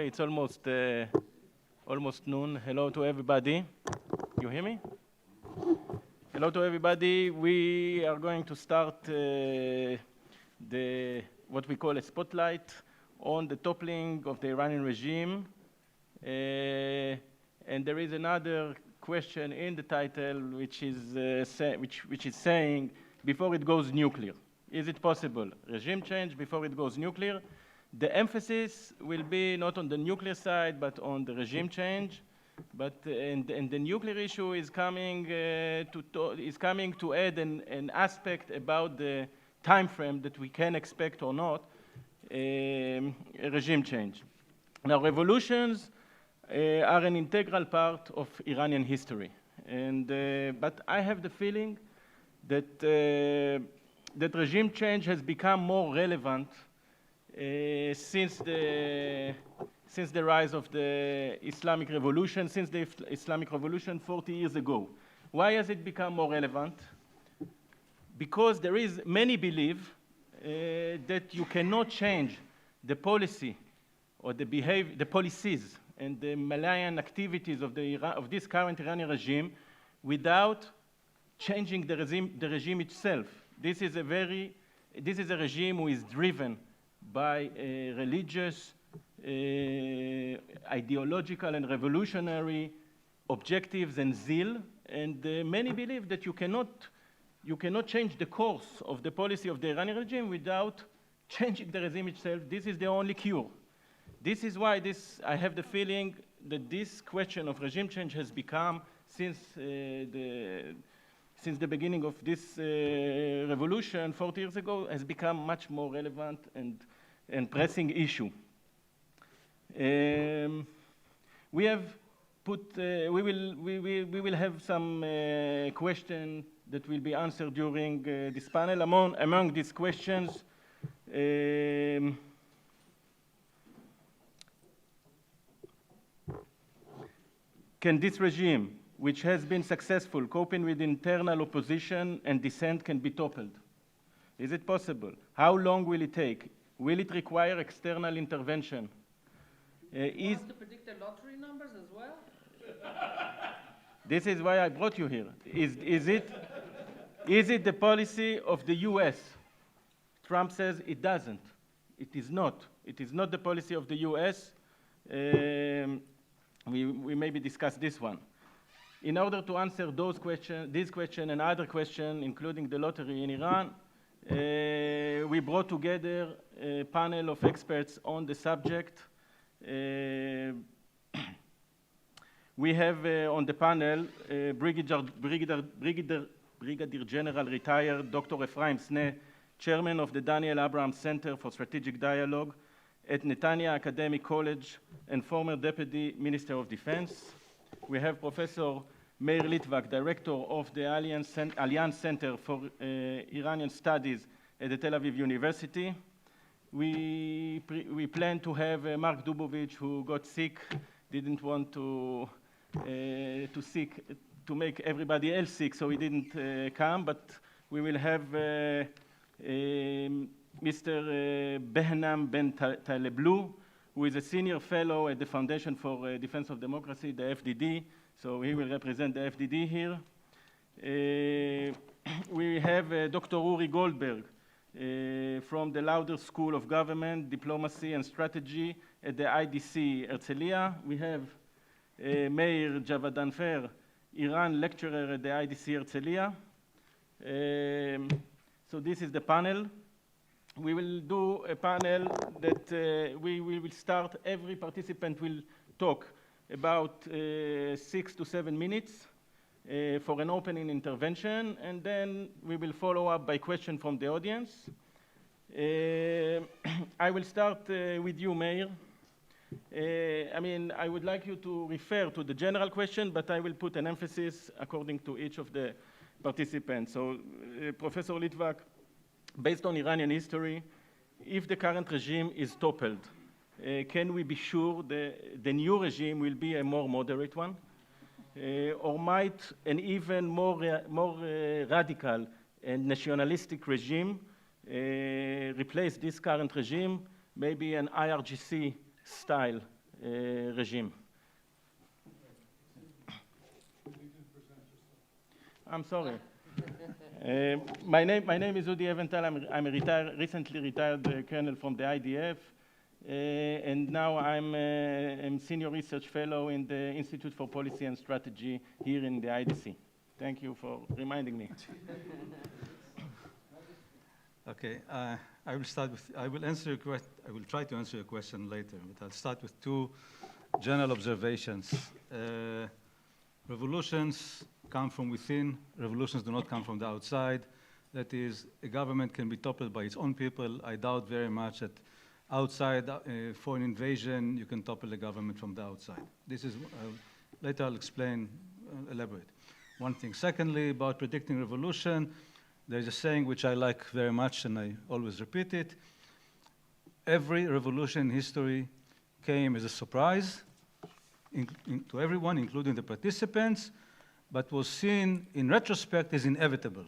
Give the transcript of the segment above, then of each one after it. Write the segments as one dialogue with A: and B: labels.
A: It's almost noon. Hello to everybody. You hear me? Hello to everybody. We are going to start what we call a spotlight on the toppling of the Iranian regime. And there is another question in the title which is saying, before it goes nuclear. Is it possible? Regime change before it goes nuclear. The emphasis will be not on the nuclear side, but on the regime change. And the nuclear issue is coming to add an aspect about the time frame that we can expect or not a regime change. Now, revolutions are an integral part of Iranian history, but I have the feeling that that regime change has become more relevant since the rise of the Islamic Revolution, since the Islamic Revolution 40 years ago. Why has it become more relevant? Because many believe that you cannot change the policy or the policies and the malign activities of this current Iranian regime without changing the regime itself. This is a regime who is driven by religious, ideological, and revolutionary objectives and zeal, and many believe that you cannot change the course of the policy of the Iranian regime without changing the regime itself. This is the only cure. This is why I have the feeling that this question of regime change has become, since the beginning of this revolution 40 years ago, has become much more relevant and pressing issue. We will have some questions that will be answered during this panel. Among these questions, can this regime, which has been successful coping with internal opposition and dissent, can be toppled? Is it possible? How long will it take? Will it require external intervention?
B: You want to predict the lottery numbers as well?
A: This is why I brought you here. Is it the policy of the US? Trump says it doesn't. It is not. It is not the policy of the US. We maybe discuss this one. In order to answer these questions and other questions, including the lottery in Iran, we brought together a panel of experts on the subject. We have on the panel Brigadier General retired Dr. Ephraim Sneh, Chairman of the Daniel Abraham Center for Strategic Dialogue at Netanya Academic College and former Deputy Minister of Defense. We have Professor Meir Litvak, Director of the Alliance Center for Iranian Studies at the Tel Aviv University. We plan to have Mark Dubovich, who got sick, didn't want to make everybody else sick, so he didn't come, but we will have Mr. Behnam Ben Taleblu, who is a senior fellow at the Foundation for Defense of Democracy, the FDD, so he will represent the FDD here. We have Dr. Uri Goldberg from the Lauder School of Government, Diplomacy and Strategy at the IDC Herzliya. We have Meir Javadanfer, Iran lecturer at the IDC Herzliya. So this is the panel. We will do a panel that we will start. Every participant will talk about 6 to 7 minutes for an opening intervention, and then we will follow up by question from the audience. I will start with you, Meir. I would like you to refer to the general question, but I will put an emphasis according to each of the participants. So, Professor Litvak, based on Iranian history, if the current regime is toppled, can we be sure the new regime will be a more moderate one? Or might an even more radical and nationalistic regime replace this current regime, maybe an IRGC style regime. I'm sorry. My name is Udi Eventhal. I'm a recently retired colonel from the IDF, and now I'm senior research fellow in the Institute for Policy and Strategy here in the IDC. Thank you for reminding me.
C: Okay, I will try to answer your question later, but I'll start with two general observations. Revolutions come from within. Revolutions do not come from the outside. That is, a government can be toppled by its own people. I doubt very much that outside foreign invasion, you can topple a government from the outside. This is, later I'll explain, elaborate. One thing. Secondly, about predicting revolution, there's a saying which I like very much, and I always repeat it. Every revolution in history came as a surprise to everyone, including the participants, but was seen in retrospect as inevitable.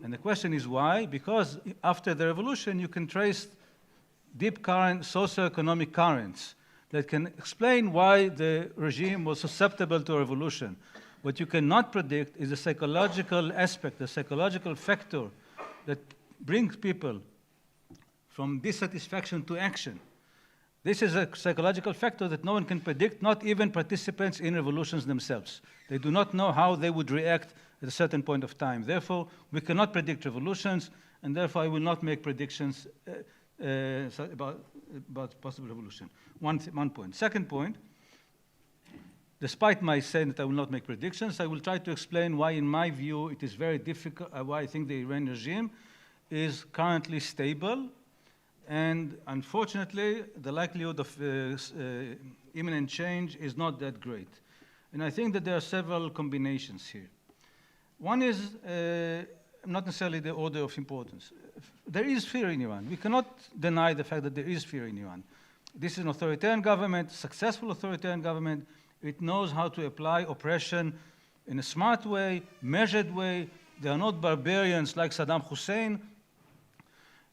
C: And the question is why? Because after the revolution, you can trace deep current socioeconomic currents that can explain why the regime was susceptible to a revolution. What you cannot predict is the psychological aspect, the psychological factor that brings people from dissatisfaction to action. This is a psychological factor that no one can predict, not even participants in revolutions themselves. They do not know how they would react at a certain point of time. Therefore, we cannot predict revolutions, and therefore I will not make predictions about possible revolution. One point. Second point, despite my saying that I will not make predictions, I will try to explain why, in my view, it is very difficult, why I think the Iranian regime is currently stable, and unfortunately, the likelihood of imminent change is not that great. And I think that there are several combinations here. One is not necessarily the order of importance. There is fear in Iran. We cannot deny the fact that there is fear in Iran. This is an authoritarian government, successful authoritarian government. It knows how to apply oppression in a smart way, measured way. They are not barbarians like Saddam Hussein.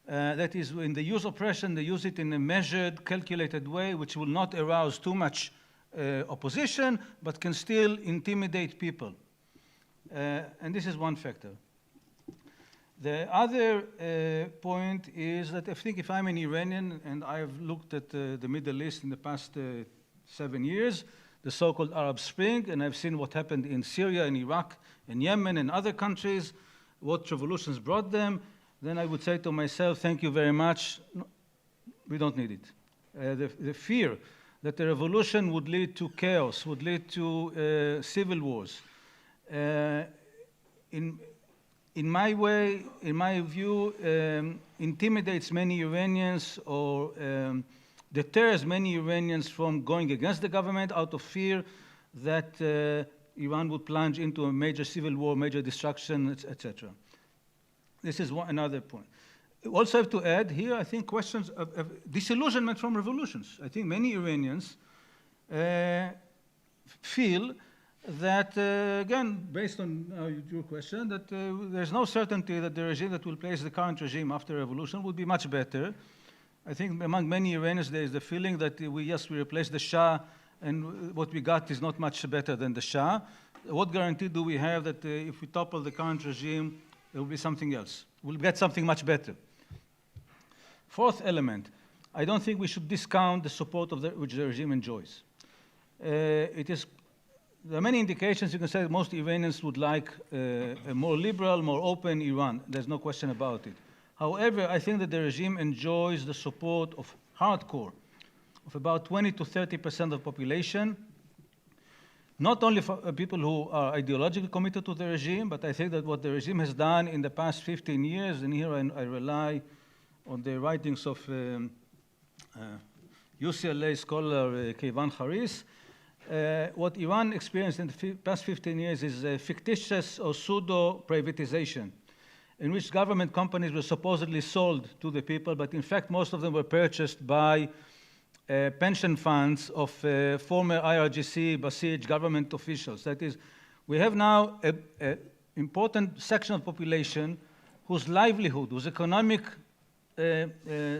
C: That is, when they use oppression, they use it in a measured, calculated way, which will not arouse too much opposition, but can still intimidate people. And this is one factor. The other point is that I think if I'm an Iranian, and I've looked at the Middle East in the past 7 years, the so-called Arab Spring, and I've seen what happened in Syria and Iraq and Yemen and other countries, what revolutions brought them, then I would say to myself, thank you very much, we don't need it. The fear that the revolution would lead to chaos, would lead to civil wars, in my view, intimidates many Iranians or deters many Iranians from going against the government out of fear that Iran would plunge into a major civil war, major destruction, etc. This is another point. Also have to add here, I think, questions of disillusionment from revolutions. I think many Iranians feel that, again, based on your question, that there's no certainty that the regime that will place the current regime after a revolution would be much better. I think among many Iranians there is the feeling that we replaced the Shah, and what we got is not much better than the Shah. What guarantee do we have that if we topple the current regime, there will be something else? We'll get something much better. Fourth element, I don't think we should discount the support which the regime enjoys. There are many indications. You can say that most Iranians would like a more liberal, more open Iran. There's no question about it. However, I think that the regime enjoys the support of hardcore, of about 20 to 30% of the population, not only for people who are ideologically committed to the regime, but I think that what the regime has done in the past 15 years, and here I rely on the writings of UCLA scholar Keivan Haris, what Iran experienced in the past 15 years is a fictitious or pseudo-privatization, in which government companies were supposedly sold to the people, but in fact most of them were purchased by pension funds of former IRGC, Basij government officials. That is, we have now an important section of population whose livelihood, whose economic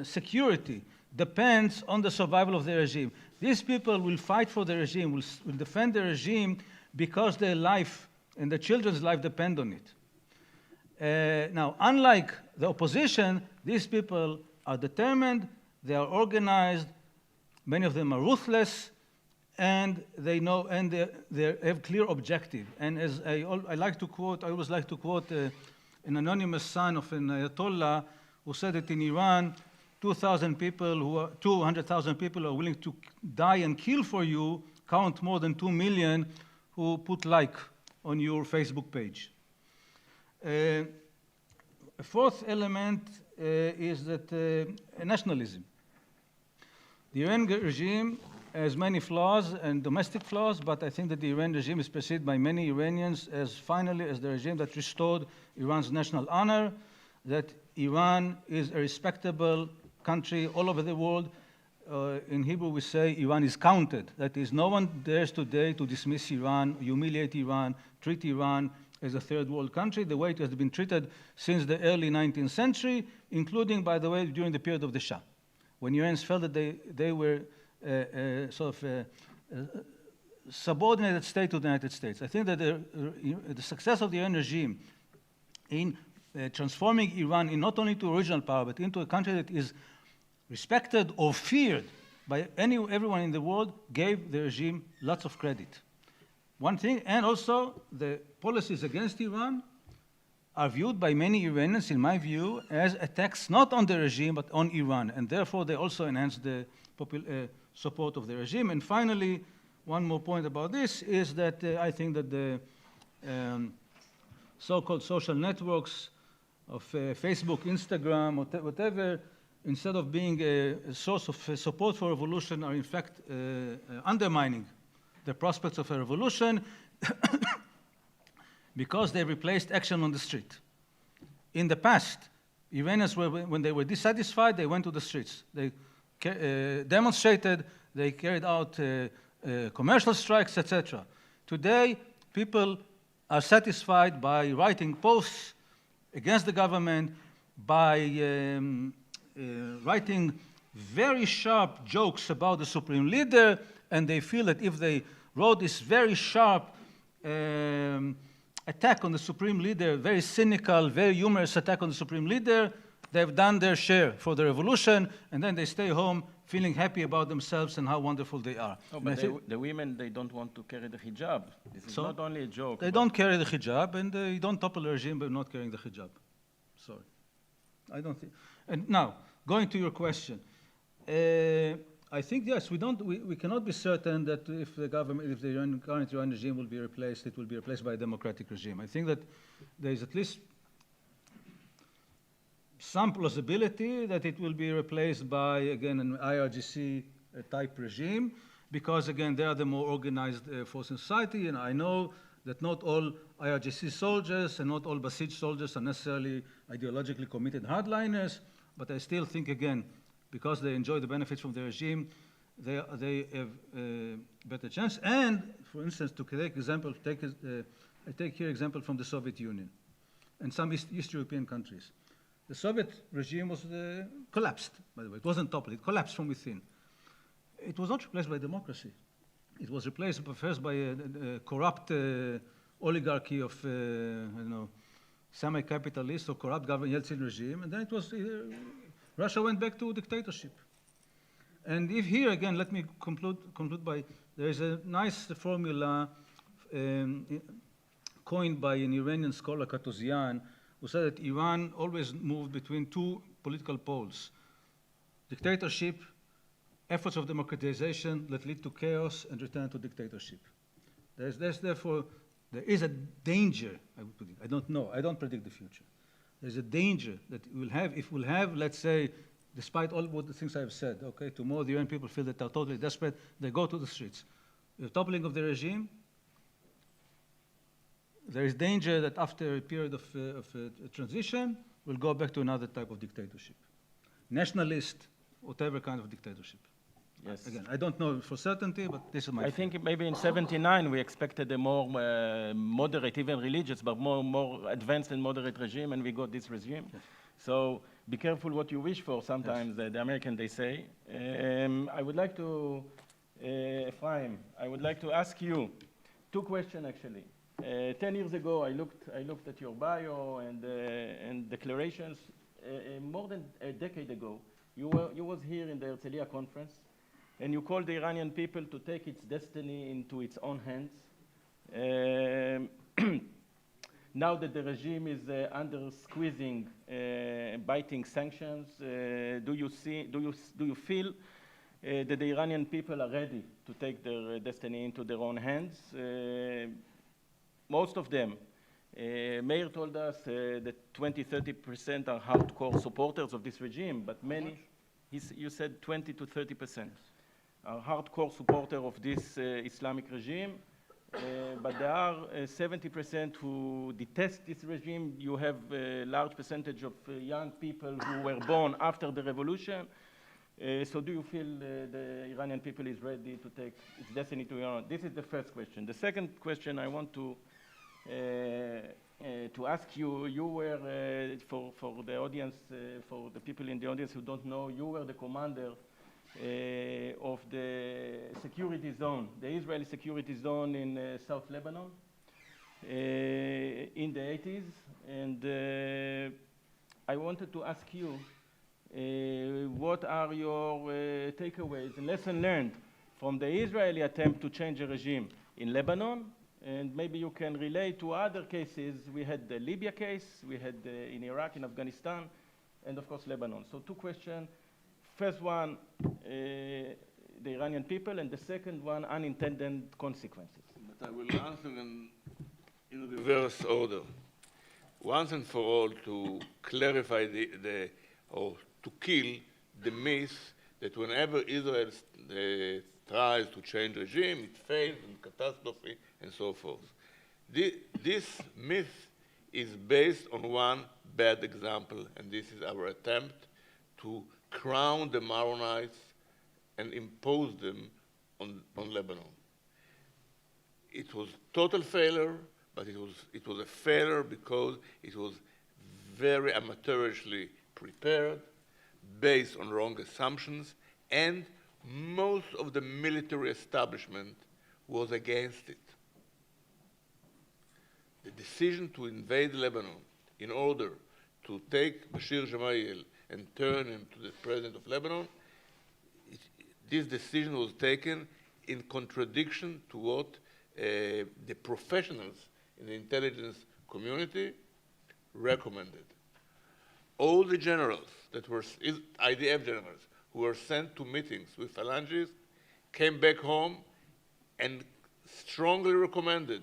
C: security depends on the survival of the regime. These people will fight for the regime, will defend the regime because their life and their children's life depend on it. Now, unlike the opposition, these people are determined, they are organized, many of them are ruthless, and they know, and they have clear objective. And as I always like to quote an anonymous son of an Ayatollah who said that in Iran, 200,000 people who are willing to die and kill for you count more than 2 million who put like on your Facebook page. A fourth element is that nationalism. The Iranian regime has many flaws and domestic flaws, but I think that the Iranian regime is perceived by many Iranians as finally as the regime that restored Iran's national honor, that Iran is a respectable country all over the world. In Hebrew we say Iran is counted. That is, no one dares today to dismiss Iran, humiliate Iran, treat Iran as a third world country, the way it has been treated since the early 19th century, including, by the way, during the period of the Shah, when Iranians felt that they were subordinated state to the United States. I think that the success of the Iranian regime in transforming Iran in not only to a regional power, but into a country that is respected or feared by everyone in the world, gave the regime lots of credit. One thing, and also the policies against Iran are viewed by many Iranians, in my view, as attacks not on the regime, but on Iran, and therefore they also enhance the support of the regime. And finally, one more point about this is that I think that the so-called social networks of Facebook, Instagram, or whatever, instead of being a source of support for revolution, are in fact undermining the prospects of a revolution because they replaced action on the street. In the past, Iranians, when they were dissatisfied, they went to the streets. They demonstrated, they carried out commercial strikes, etc. Today, people are satisfied by writing posts against the government, by writing very sharp jokes about the supreme leader, and they feel that if they wrote this very sharp attack on the supreme leader, very cynical, very humorous attack on the supreme leader, they've done their share for the revolution, and then they stay home feeling happy about themselves and how wonderful they are.
A: Oh, but the women, they don't want to carry the hijab. This is not only a joke.
C: They don't carry the hijab, and they don't topple the regime by not carrying the hijab. Sorry. I don't think. And now, going to your question. I think, yes, we cannot be certain that if the government, if the current Iranian regime will be replaced, it will be replaced by a democratic regime. I think that there is at least some plausibility that it will be replaced by, again, an IRGC type regime, because, again, they are the more organized force in society, and I know that not all IRGC soldiers and not all Basij soldiers are necessarily ideologically committed hardliners, but I still think, again, because they enjoy the benefits from the regime, they have a better chance. And, for instance, to take example, I take here example from the Soviet Union and some East European countries. The Soviet regime was collapsed, by the way. It wasn't toppled, it collapsed from within. It was not replaced by democracy. It was replaced first by a corrupt oligarchy of, I don't know, semi-capitalist or corrupt Yeltsin regime, and then it was, Russia went back to dictatorship. And if here, again, let me conclude by, there is a nice formula coined by an Iranian scholar, Katozian, who said that Iran always moved between two political poles: dictatorship, efforts of democratization that lead to chaos and return to dictatorship. Therefore, there is a danger, I would predict. I don't know, I don't predict the future. There's a danger that if we'll have, let's say, despite all what the things I've said, okay, tomorrow the Iranian people feel that they're totally desperate, they go to the streets. The toppling of the regime, there is danger that after a period of transition, we'll go back to another type of dictatorship. Nationalist, whatever kind of dictatorship.
A: Yes.
C: Again, I don't know for certainty, but this is my
A: I think maybe in '79 we expected a more moderate, even religious, but more advanced and moderate regime, and we got this regime.
C: Yes.
A: So be careful what you wish for. Sometimes
C: Yes.
A: the American, they say. I would like to Ephraim, I would like to ask you two questions actually. 10 years ago, I looked at your bio and declarations. More than a decade ago, you was here in the Herzliya conference, and you called the Iranian people to take its destiny into its own hands. Now that the regime is under squeezing, biting sanctions, do you feel that the Iranian people are ready to take their destiny into their own hands? Most of them. Meir told us that 20-30% are hardcore supporters of this regime, but many, you said 20 to 30% are hardcore supporters of this Islamic regime. But there are 70% who detest this regime. You have a large percentage of young people who were born after the revolution. So do you feel the Iranian people is ready to take its destiny to Iran? This is the first question. The second question I want to ask you, you were, for the audience, for the people in the audience who don't know, you were the commander of the security zone, the Israeli security zone in South Lebanon in the 80s. And I wanted to ask you, what are your takeaways and lessons learned from the Israeli attempt to change the regime in Lebanon? And maybe you can relate to other cases. We had the Libya case, we had in Iraq, in Afghanistan, and of course Lebanon. So two questions. First one, the Iranian people, and the second one, unintended consequences.
D: But I will answer in reverse order. Once and for all, to clarify or to kill the myth that whenever Israel tries to change regime, it fails in catastrophe and so forth. This myth is based on one bad example, and this is our attempt to crown the Maronites and impose them on Lebanon. It was total failure, but it was a failure because it was very amateurishly prepared, based on wrong assumptions, and most of the military establishment was against it. The decision to invade Lebanon in order to take Bashir Gemayel and turn him to the president of Lebanon, this decision was taken in contradiction to what the professionals in the intelligence community recommended. All the generals that were IDF generals who were sent to meetings with phalangists came back home and strongly recommended,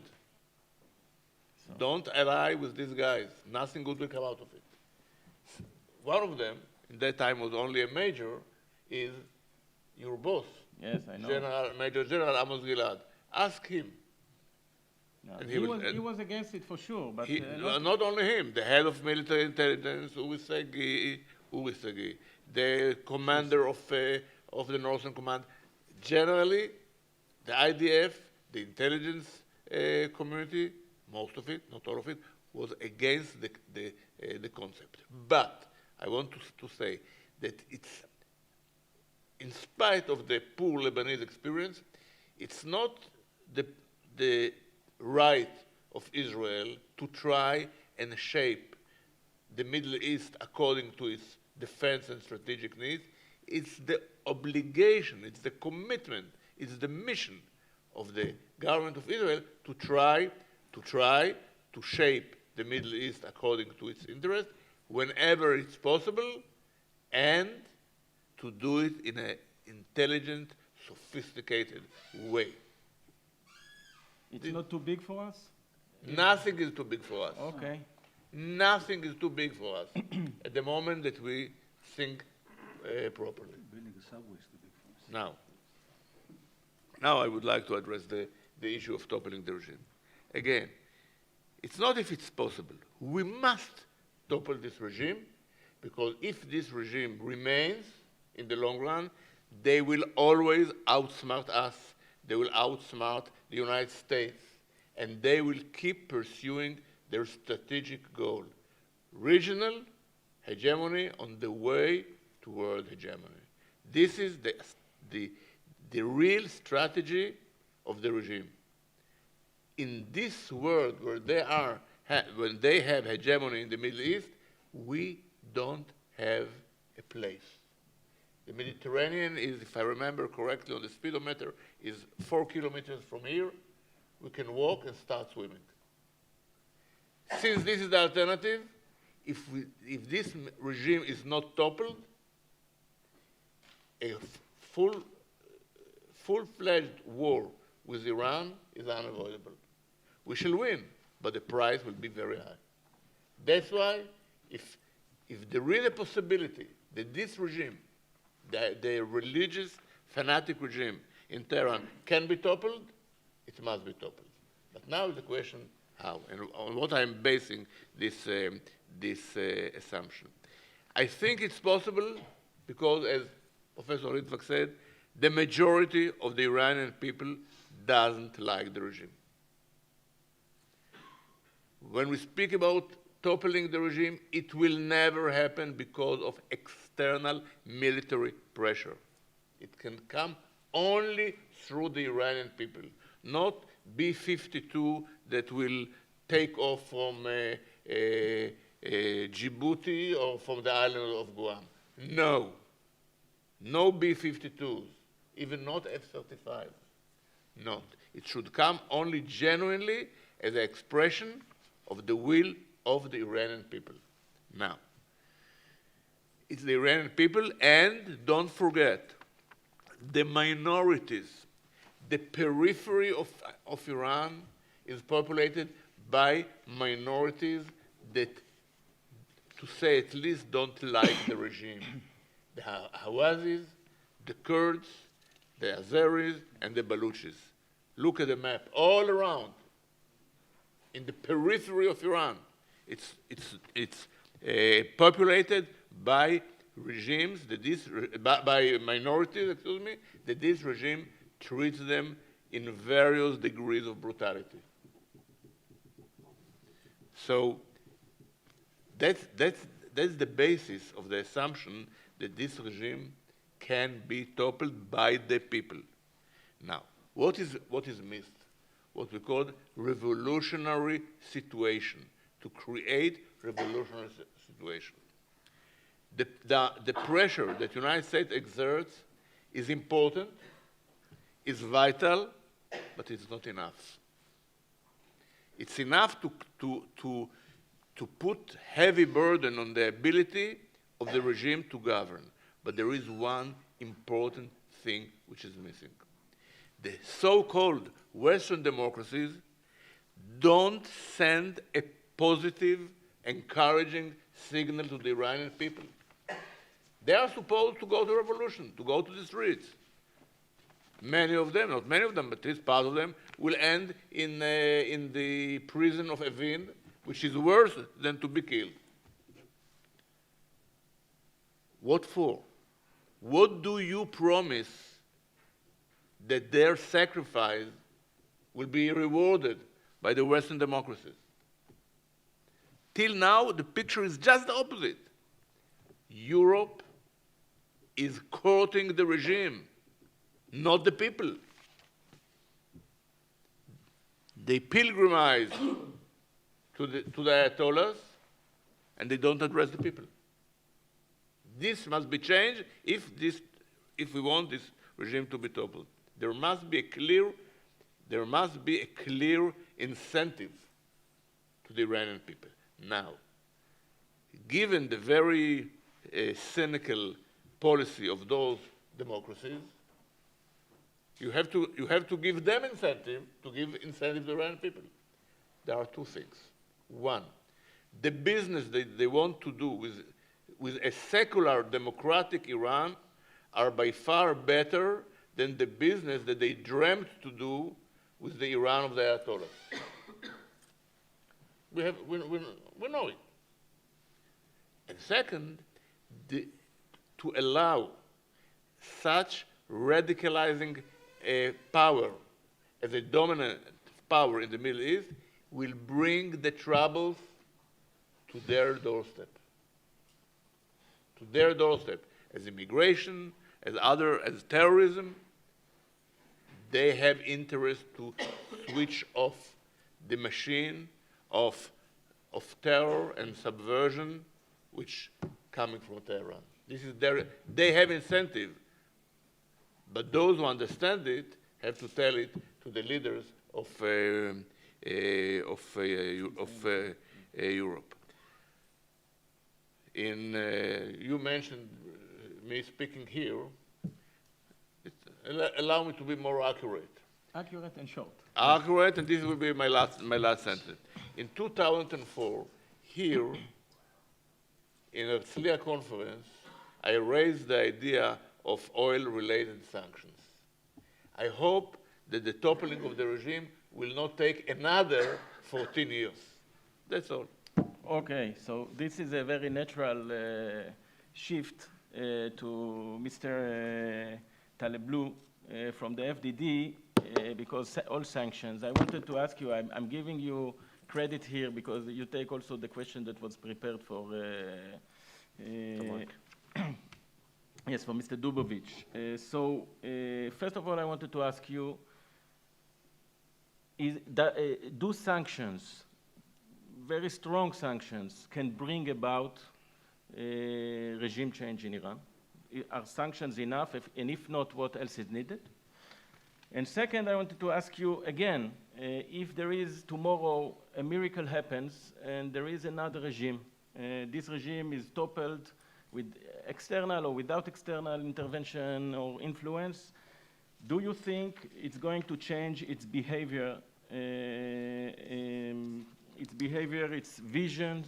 D: don't ally with these guys. Nothing good will come out of it. One of them, in that time was only a major, is your boss.
A: Yes, I know.
D: Major General Amos Gilad. Ask him.
A: No, he was against it for sure, but
D: not only him, the head of military intelligence, Uri Segi, the commander of the Northern Command. Generally, the IDF, the intelligence community, most of it, not all of it, was against the concept. But I want to say that it's, in spite of the poor Lebanese experience, it's not the right of Israel to try and shape the Middle East according to its defense and strategic needs. It's the obligation, it's the commitment, it's the mission of the government of Israel to try to shape the Middle East according to its interest whenever it's possible, and to do it in an intelligent, sophisticated way.
A: It's not too big for us?
D: Nothing is too big for us.
A: Okay.
D: Nothing is too big for us at the moment that we think properly.
C: Building a subway is too big for us.
D: Now I would like to address the issue of toppling the regime. Again, it's not if it's possible. We must topple this regime, because if this regime remains in the long run, they will always outsmart us. They will outsmart the United States, and they will keep pursuing their strategic goal, regional hegemony on the way to world hegemony. This is the real strategy of the regime. In this world where when they have hegemony in the Middle East, we don't have a place. The Mediterranean is, if I remember correctly on the speedometer, is 4 kilometers from here. We can walk and start swimming. Since this is the alternative, if this regime is not toppled, a full-fledged war with Iran is unavoidable. We shall win, but the price will be very high. That's why, if there is a possibility that this regime, the religious fanatic regime in Tehran, can be toppled, it must be toppled. But now the question how, and on what I'm basing this assumption. I think it's possible because, as Professor Litvak said, the majority of the Iranian people doesn't like the regime. When we speak about toppling the regime, it will never happen because of external military pressure. It can come only through the Iranian people, not B-52 that will take off from Djibouti or from the island of Guam. No. No B-52s, even not F-35. Not. It should come only genuinely as an expression of the will of the Iranian people. Now, it's the Iranian people, and don't forget, the minorities, the periphery of Iran is populated by minorities that, to say at least, don't like the regime. The Hawazis, the Kurds, the Azeris, and the Baluchis. Look at the map, all around, in the periphery of Iran. It's populated by regimes, by minorities, excuse me, that this regime treats them in various degrees of brutality. So that's the basis of the assumption that this regime can be toppled by the people. Now, what is missed? What we call revolutionary situation, to create revolutionary situation. The pressure that the United States exerts is important, is vital, but it's not enough. It's enough to put heavy burden on the ability of the regime to govern. But there is one important thing which is missing. The so-called Western democracies don't send a positive, encouraging signal to the Iranian people. They are supposed to go to revolution, to go to the streets. Many of them, not many of them, but at least part of them, will end in the prison of Evin, which is worse than to be killed. What for? What do you promise that their sacrifice will be rewarded by the Western democracies? Till now, the picture is just the opposite. Europe is courting the regime, not the people. They pilgrize to the Ayatollahs, and they don't address the people. This must be changed if we want this regime to be toppled. There must be a clear incentive to the Iranian people. Now, given the very cynical policy of those democracies, you have to give them incentive to give incentive to the Iranian people. There are two things. One, the business that they want to do with a secular democratic Iran are by far better than the business that they dreamt to do with the Iran of the Ayatollahs. We know it. And second, to allow such radicalizing power as a dominant power in the Middle East will bring the troubles to their doorstep. To their doorstep, as immigration, as terrorism. they have interest to switch off the machine of terror and subversion which coming from Tehran. This is they have incentive, but those who understand it have to tell it to the leaders of Europe. You mentioned me speaking here. Allow me to be more accurate.
A: Accurate and short.
D: Accurate, and this will be my last sentence. In 2004, here in a Herzliya conference, I raised the idea of oil-related sanctions. I hope that the toppling of the regime will not take another 14 years. That's all.
A: Okay, so this is a very natural shift to Mr. Taleblu from the FDD because all sanctions. I wanted to ask you, I'm giving you credit here because you take also the question that was prepared for yes, for Mr. Dubovich. First of all, I wanted to ask you, do sanctions, very strong sanctions, can bring about regime change in Iran? Are sanctions enough? And if not, what else is needed? And second, I wanted to ask you again, if there is tomorrow a miracle happens and there is another regime, this regime is toppled with external or without external intervention or influence, do you think it's going to change its behavior, its vision,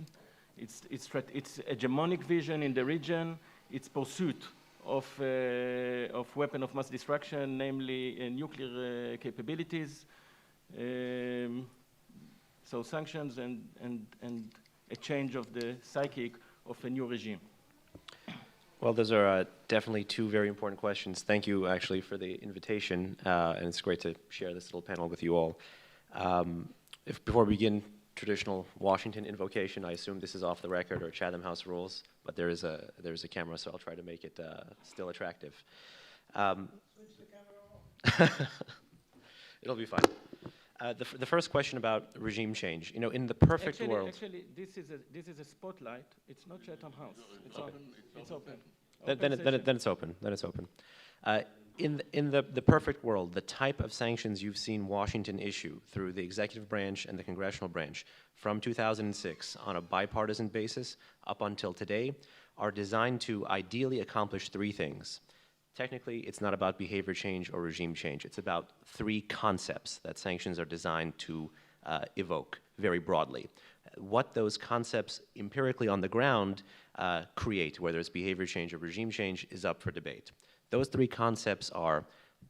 A: its hegemonic vision in the region, its pursuit of weapon of mass destruction, namely nuclear capabilities, so sanctions and a change of the psychic of a new regime?
E: Well, those are definitely two very important questions. Thank you, actually, for the invitation, and it's great to share this little panel with you all. Before we begin traditional Washington invocation, I assume this is off the record or Chatham House rules, but there is a camera, so I'll try to make it still attractive.
B: Switch the camera off.
E: It'll be fine. The first question about regime change. You know, in the perfect world.
A: Actually, this is a spotlight. It's not Chatham House. It's open. It's open.
E: Then it's open. Then it's open. In the perfect world, the type of sanctions you've seen Washington issue through the executive branch and the congressional branch from 2006 on a bipartisan basis up until today are designed to ideally accomplish three things. Technically, it's not about behavior change or regime change. It's about three concepts that sanctions are designed to evoke very broadly. What those concepts empirically on the ground create, whether it's behavior change or regime change, is up for debate. Those three concepts are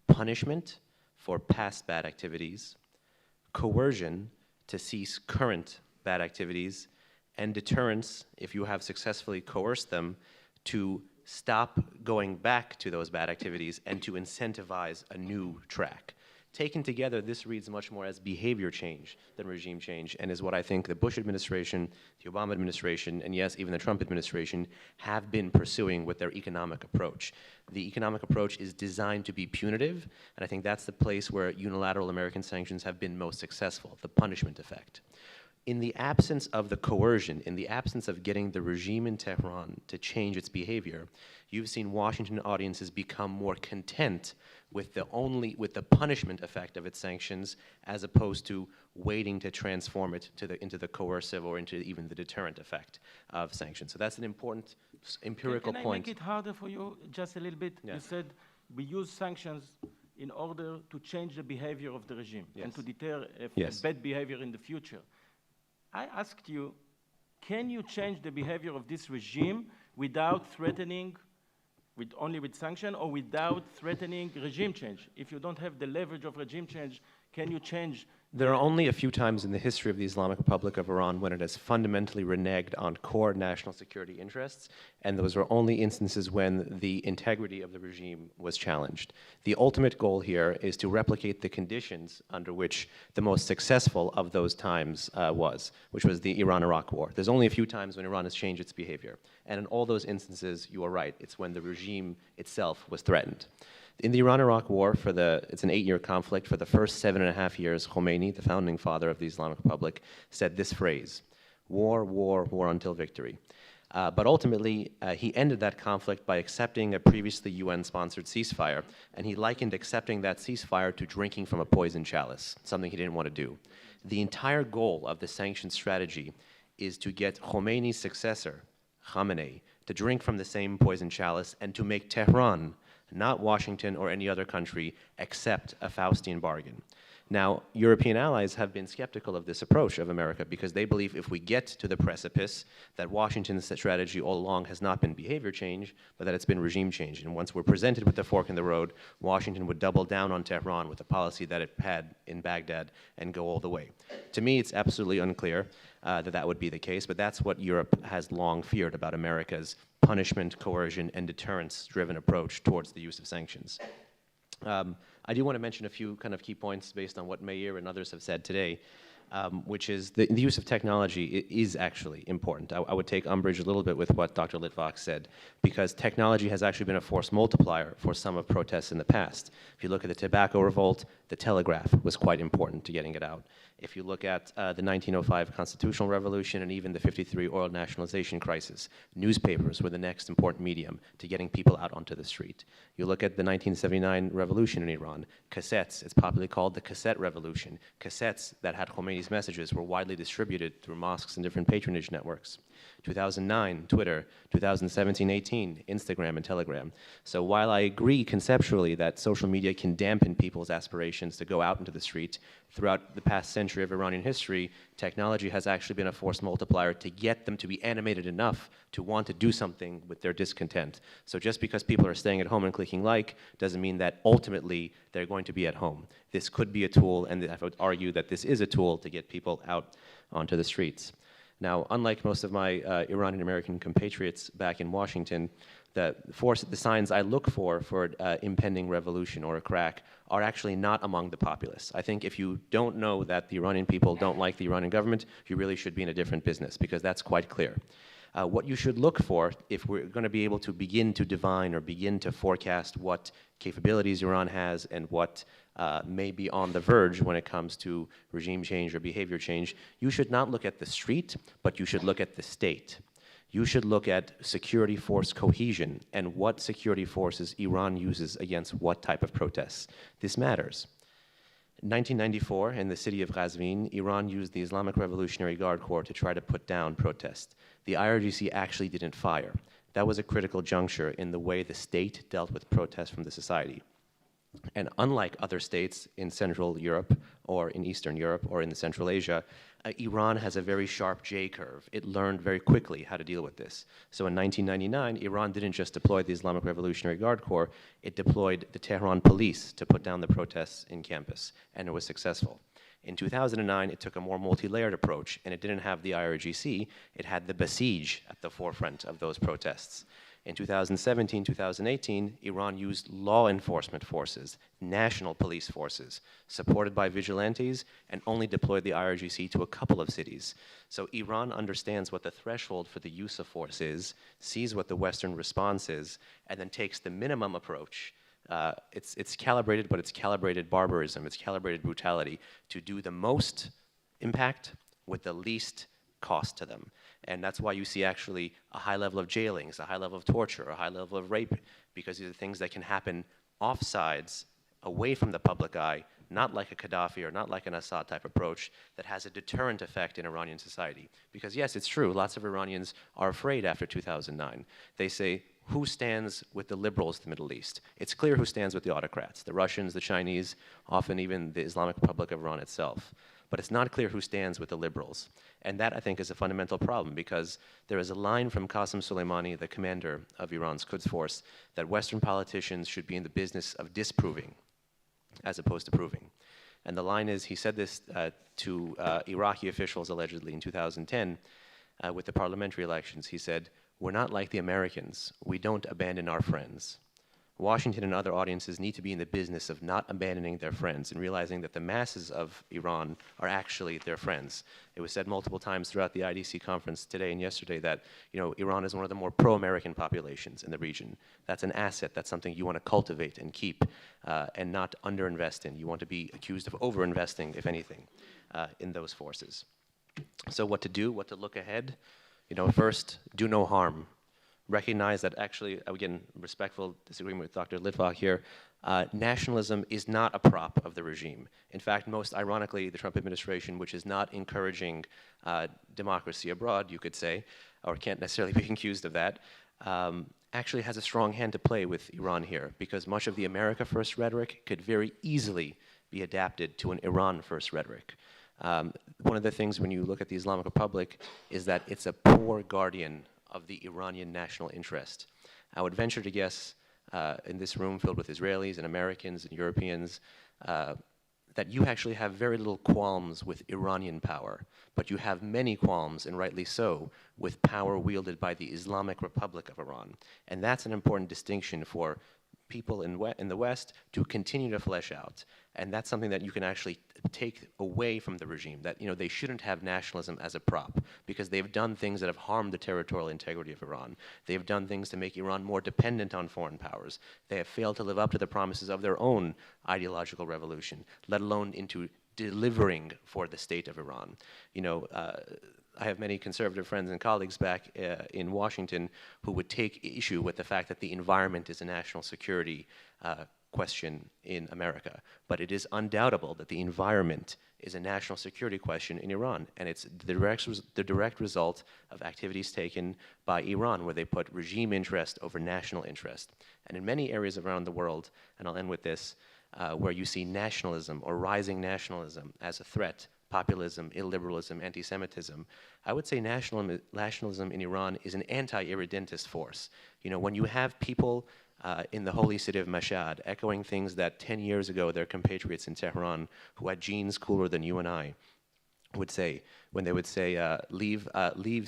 E: punishment for past bad activities, coercion to cease current bad activities, and deterrence, if you have successfully coerced them, to stop going back to those bad activities and to incentivize a new track. Taken together, this reads much more as behavior change than regime change, and is what I think the Bush administration, the Obama administration, and yes, even the Trump administration have been pursuing with their economic approach. The economic approach is designed to be punitive, and I think that's the place where unilateral American sanctions have been most successful, the punishment effect. In the absence of the coercion, in the absence of getting the regime in Tehran to change its behavior, you've seen Washington audiences become more content with the punishment effect of its sanctions, as opposed to waiting to transform it into the coercive or into even the deterrent effect of sanctions. So that's an important empirical point.
A: Can I make it harder for you just a little bit?
E: Yeah.
A: You said we use sanctions in order to change the behavior of the regime and to deter bad behavior in the future. I asked you, can you change the behavior of this regime without threatening, only with sanction, or without threatening regime change? If you don't have the leverage of regime change, can you change?
E: There are only a few times in the history of the Islamic Republic of Iran when it has fundamentally reneged on core national security interests, and those were only instances when the integrity of the regime was challenged. The ultimate goal here is to replicate the conditions under which the most successful of those times which was the Iran-Iraq War. There's only a few times when Iran has changed its behavior, and in all those instances, you are right, it's when the regime itself was threatened. In the Iran-Iraq War, it's an 8-year conflict. For the first 7.5 years, Khomeini, the founding father of the Islamic Republic, said this phrase: war, war, war until victory. But ultimately, he ended that conflict by accepting a previously UN-sponsored ceasefire, and he likened accepting that ceasefire to drinking from a poison chalice, something he didn't want to do. The entire goal of the sanctions strategy is to get Khomeini's successor, Khamenei, to drink from the same poison chalice and to make Tehran, not Washington or any other country, accept a Faustian bargain. Now, European allies have been skeptical of this approach of America because they believe if we get to the precipice, that Washington's strategy all along has not been behavior change, but that it's been regime change. And once we're presented with the fork in the road, Washington would double down on Tehran with the policy that it had in Baghdad and go all the way. To me, it's absolutely unclear that that would be the case, but that's what Europe has long feared about America's punishment, coercion, and deterrence-driven approach towards the use of sanctions. I do want to mention a few kind of key points based on what Meir and others have said today, which is the use of technology is actually important. I would take umbrage a little bit with what Dr. Litvak said, because technology has actually been a force multiplier for some of protests in the past. If you look at the tobacco revolt, the telegraph was quite important to getting it out. If you look at the 1905 constitutional revolution and even the 53 oil nationalization crisis, newspapers were the next important medium to getting people out onto the street. You look at the 1979 revolution in Iran, cassettes, it's popularly called the cassette revolution. Cassettes that had Khomeini's messages were widely distributed through mosques and different patronage networks. 2009, Twitter. 2017-18, Instagram and Telegram. So while I agree conceptually that social media can dampen people's aspirations to go out into the street, throughout the past century of Iranian history, technology has actually been a force multiplier to get them to be animated enough to want to do something with their discontent. So just because people are staying at home and clicking like doesn't mean that ultimately they're going to be at home. This could be a tool, and I would argue that this is a tool to get people out onto the streets. Now, unlike most of my Iranian American compatriots back in Washington, the signs I look for impending revolution or a crack are actually not among the populace. I think if you don't know that the Iranian people don't like the Iranian government, you really should be in a different business, because that's quite clear. What you should look for, if we're going to be able to begin to divine or begin to forecast what capabilities Iran has and what may be on the verge when it comes to regime change or behavior change, you should not look at the street, but you should look at the state. You should look at security force cohesion and what security forces Iran uses against what type of protests. This matters. In 1994, in the city of Ghazvin, Iran used the Islamic Revolutionary Guard Corps to try to put down protests. The IRGC actually didn't fire. That was a critical juncture in the way the state dealt with protests from the society. And unlike other states in Central Europe or in Eastern Europe or in Central Asia, Iran has a very sharp J-curve. It learned very quickly how to deal with this. So in 1999, Iran didn't just deploy the Islamic Revolutionary Guard Corps, it deployed the Tehran police to put down the protests in campus, and it was successful. In 2009, it took a more multi-layered approach, and it didn't have the IRGC, it had the Basij at the forefront of those protests. In 2017, 2018, Iran used law enforcement forces, national police forces, supported by vigilantes, and only deployed the IRGC to a couple of cities. So Iran understands what the threshold for the use of force is, sees what the Western response is, and then takes the minimum approach. It's calibrated, but it's calibrated barbarism, it's calibrated brutality to do the most impact with the least cost to them. And that's why you see actually a high level of jailings, a high level of torture, a high level of rape, because these are things that can happen offsides, away from the public eye, not like a Gaddafi or not like an Assad type approach that has a deterrent effect in Iranian society. Because yes, it's true, lots of Iranians are afraid after 2009. They say, who stands with the liberals in the Middle East? It's clear who stands with the autocrats, the Russians, the Chinese, often even the Islamic Republic of Iran itself. But it's not clear who stands with the liberals. And that, I think, is a fundamental problem, because there is a line from Qasem Soleimani, the commander of Iran's Quds Force, that Western politicians should be in the business of disproving as opposed to proving. And the line is, he said this to Iraqi officials allegedly in 2010 with the parliamentary elections. He said, "We're not like the Americans. We don't abandon our friends. Washington and other audiences need to be in the business of not abandoning their friends and realizing that the masses of Iran are actually their friends. It was said multiple times throughout the IDC conference today and yesterday that, you know, Iran is one of the more pro-American populations in the region. That's an asset. That's something you want to cultivate and keep and not underinvest in. You want to be accused of overinvesting, if anything, in those forces. So what to do, what to look ahead? You know, first, do no harm. Recognize that actually, again, respectful disagreement with Dr. Litvak here, nationalism is not a prop of the regime. In fact, most ironically, the Trump administration, which is not encouraging democracy abroad, you could say, or can't necessarily be accused of that, actually has a strong hand to play with Iran here, because much of the America First rhetoric could very easily be adapted to an Iran First rhetoric. One of the things when you look at the Islamic Republic is that it's a poor guardian of the Iranian national interest. I would venture to guess in this room filled with Israelis and Americans and Europeans that you actually have very little qualms with Iranian power, but you have many qualms, and rightly so, with power wielded by the Islamic Republic of Iran. And that's an important distinction for people in the West to continue to flesh out. And that's something that you can actually take away from the regime, that, you know, they shouldn't have nationalism as a prop, because they've done things that have harmed the territorial integrity of Iran. They've done things to make Iran more dependent on foreign powers. They have failed to live up to the promises of their own ideological revolution, let alone into delivering for the state of Iran. You know, I have many conservative friends and colleagues back in Washington who would take issue with the fact that the environment is a national security question in America. But it is undoubtable that the environment is a national security question in Iran, and it's the direct result of activities taken by Iran, where they put regime interest over national interest. And in many areas around the world, and I'll end with this, where you see nationalism or rising nationalism as a threat, populism, illiberalism, anti-Semitism, I would say nationalism in Iran is an anti-irredentist force. You know, when you have people in the holy city of Mashhad echoing things that 10 years ago their compatriots in Tehran, who had genes cooler than you and I, would say, when they would say, leave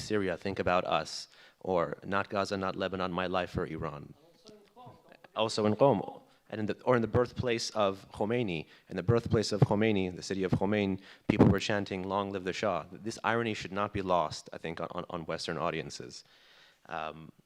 E: Syria, think about us, or not Gaza, not Lebanon, my life for Iran. Also in Qom. And in the birthplace of Khomeini, the city of Khomeini, people were chanting, long live the Shah. This irony should not be lost, I think, on Western audiences.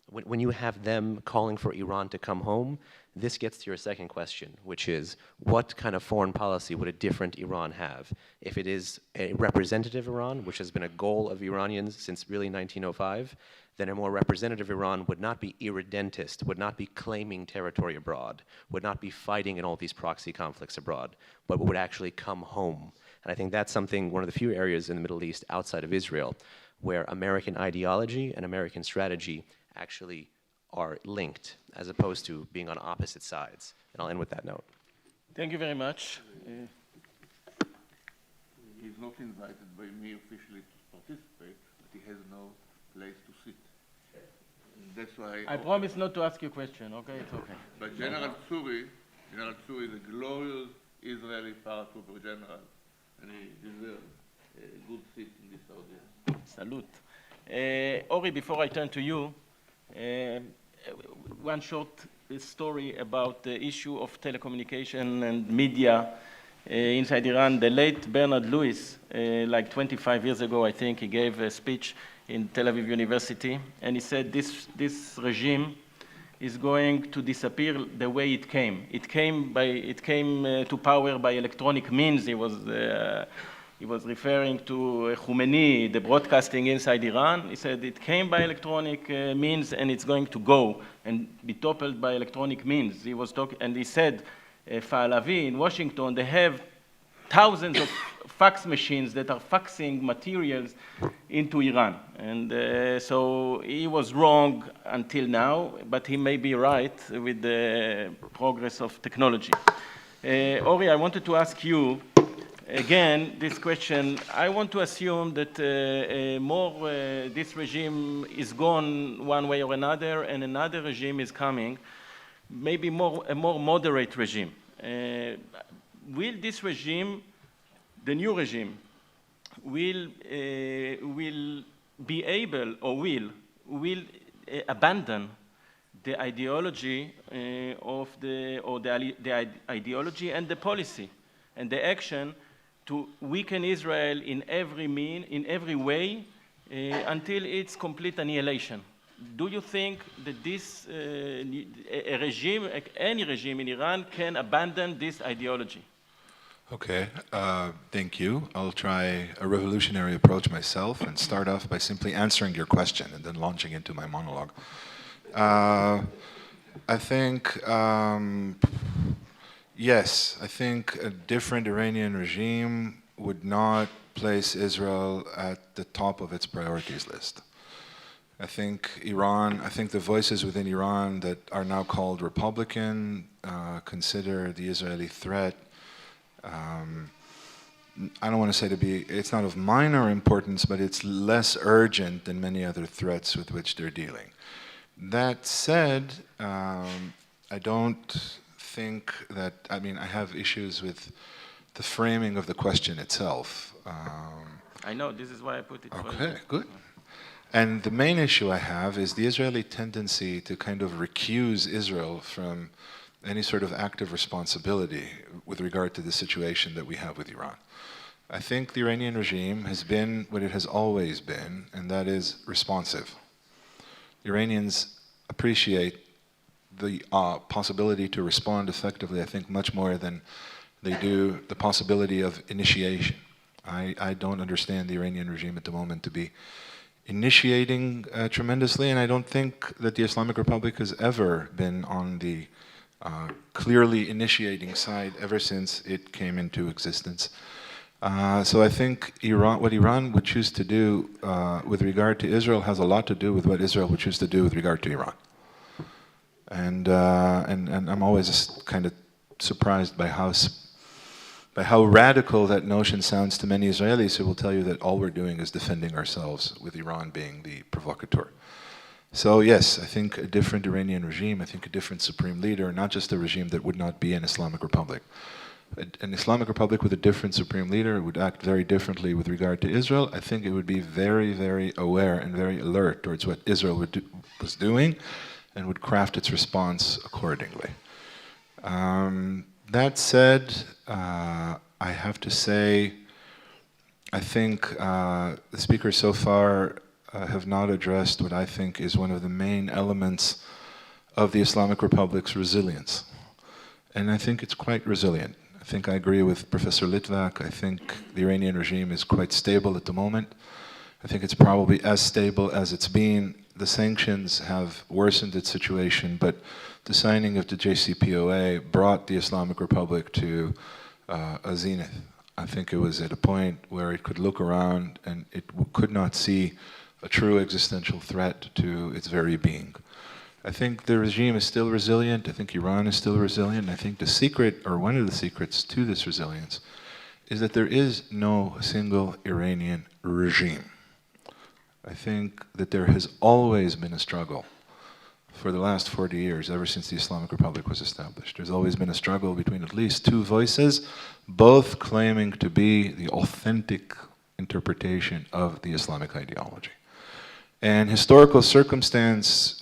E: When you have them calling for Iran to come home, this gets to your second question, which is, what kind of foreign policy would a different Iran have? If it is a representative Iran, which has been a goal of Iranians since really 1905, then a more representative Iran would not be irredentist, would not be claiming territory abroad, would not be fighting in all these proxy conflicts abroad, but would actually come home. And I think that's something, one of the few areas in the Middle East outside of Israel, where American ideology and American strategy actually are linked, as opposed to being on opposite sides. And I'll end with that note.
A: Thank you very much.
D: He's not invited by me officially to participate, but he has no place to sit. That's why
A: I promise not to ask you a question, okay? It's okay.
D: But General Tsuri is a glorious Israeli paratrooper general, and he deserves a good seat in this audience.
A: Salute. Ori, before I turn to you, one short story about the issue of telecommunication and media inside Iran. The late Bernard Lewis, like 25 years ago, I think, he gave a speech in Tel Aviv University, and he said this regime is going to disappear the way it came. It came to power by electronic means. He was referring to Khomeini, the broadcasting inside Iran. He said it came by electronic means, and it's going to go and be toppled by electronic means. He was talking, and he said, Pahlavi in Washington, they have thousands of fax machines that are faxing materials into Iran. And so he was wrong until now, but he may be right with the progress of technology. Ori, I wanted to ask you, again, this question. I want to assume that this regime is gone one way or another, and another regime is coming, maybe a more moderate regime. Will this regime, the new regime, will be able or will abandon the ideology ideology and the policy and the action to weaken Israel in every way until its complete annihilation. Do you think that this a regime, any regime in Iran, can abandon this ideology?
F: Okay, thank you. I'll try a revolutionary approach myself and start off by simply answering your question and then launching into my monologue. I think, yes, I think a different Iranian regime would not place Israel at the top of its priorities list. I think the voices within Iran that are now called Republican consider the Israeli threat, I don't want to say it's not of minor importance, but it's less urgent than many other threats with which they're dealing. That said, I don't think that, I have issues with the framing of the question itself.
A: I know, this is why I put it.
F: Okay, good. And the main issue I have is the Israeli tendency to kind of recuse Israel from any sort of active responsibility with regard to the situation that we have with Iran. I think the Iranian regime has been what it has always been, and that is responsive. The Iranians appreciate the possibility to respond effectively, I think, much more than they do the possibility of initiation. I don't understand the Iranian regime at the moment to be initiating tremendously, and I don't think that the Islamic Republic has ever been on the clearly initiating side ever since it came into existence. So I think what Iran would choose to do with regard to Israel has a lot to do with what Israel would choose to do with regard to Iran. And I'm always kind of surprised by how radical that notion sounds to many Israelis who will tell you that all we're doing is defending ourselves, with Iran being the provocateur. So yes, I think a different Iranian regime, I think a different supreme leader, not just a regime that would not be an Islamic Republic. An Islamic Republic with a different supreme leader would act very differently with regard to Israel. I think it would be very, very aware and very alert towards what Israel was doing and would craft its response accordingly. That said, I have to say, I think the speakers so far have not addressed what I think is one of the main elements of the Islamic Republic's resilience. And I think it's quite resilient. I think I agree with Professor Litvak. I think the Iranian regime is quite stable at the moment. I think it's probably as stable as it's been. The sanctions have worsened its situation, but the signing of the JCPOA brought the Islamic Republic to a zenith. I think it was at a point where it could look around and it could not see a true existential threat to its very being. I think the regime is still resilient. I think Iran is still resilient. I think the secret, or one of the secrets to this resilience, is that there is no single Iranian regime. I think that there has always been a struggle for the last 40 years, ever since the Islamic Republic was established. There's always been a struggle between at least two voices, both claiming to be the authentic interpretation of the Islamic ideology. And historical circumstance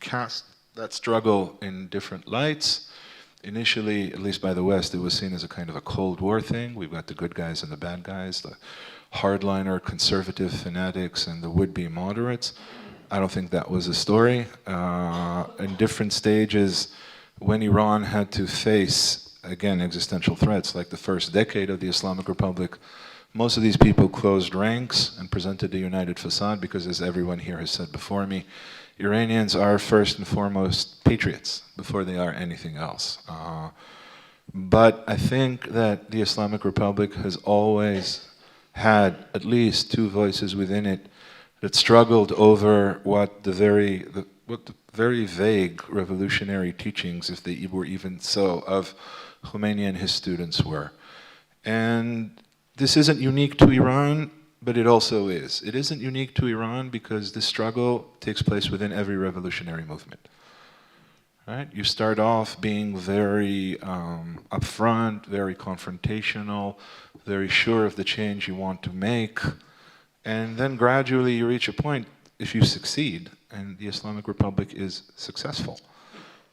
F: cast that struggle in different lights. Initially, at least by the West, it was seen as a kind of a Cold War thing. We've got the good guys and the bad guys, the hardliner conservative fanatics and the would-be moderates. I don't think that was the story. In different stages, when Iran had to face, again, existential threats, like the first decade of the Islamic Republic, most of these people closed ranks and presented a united facade because, as everyone here has said before me, Iranians are first and foremost patriots before they are anything else. But I think that the Islamic Republic has always had at least two voices within it that struggled over what the very vague revolutionary teachings, if they were even so, of Khomeini and his students were. And this isn't unique to Iran, but it also is. It isn't unique to Iran because this struggle takes place within every revolutionary movement. Right? You start off being very upfront, very confrontational, very sure of the change you want to make, and then gradually you reach a point, if you succeed, and the Islamic Republic is successful.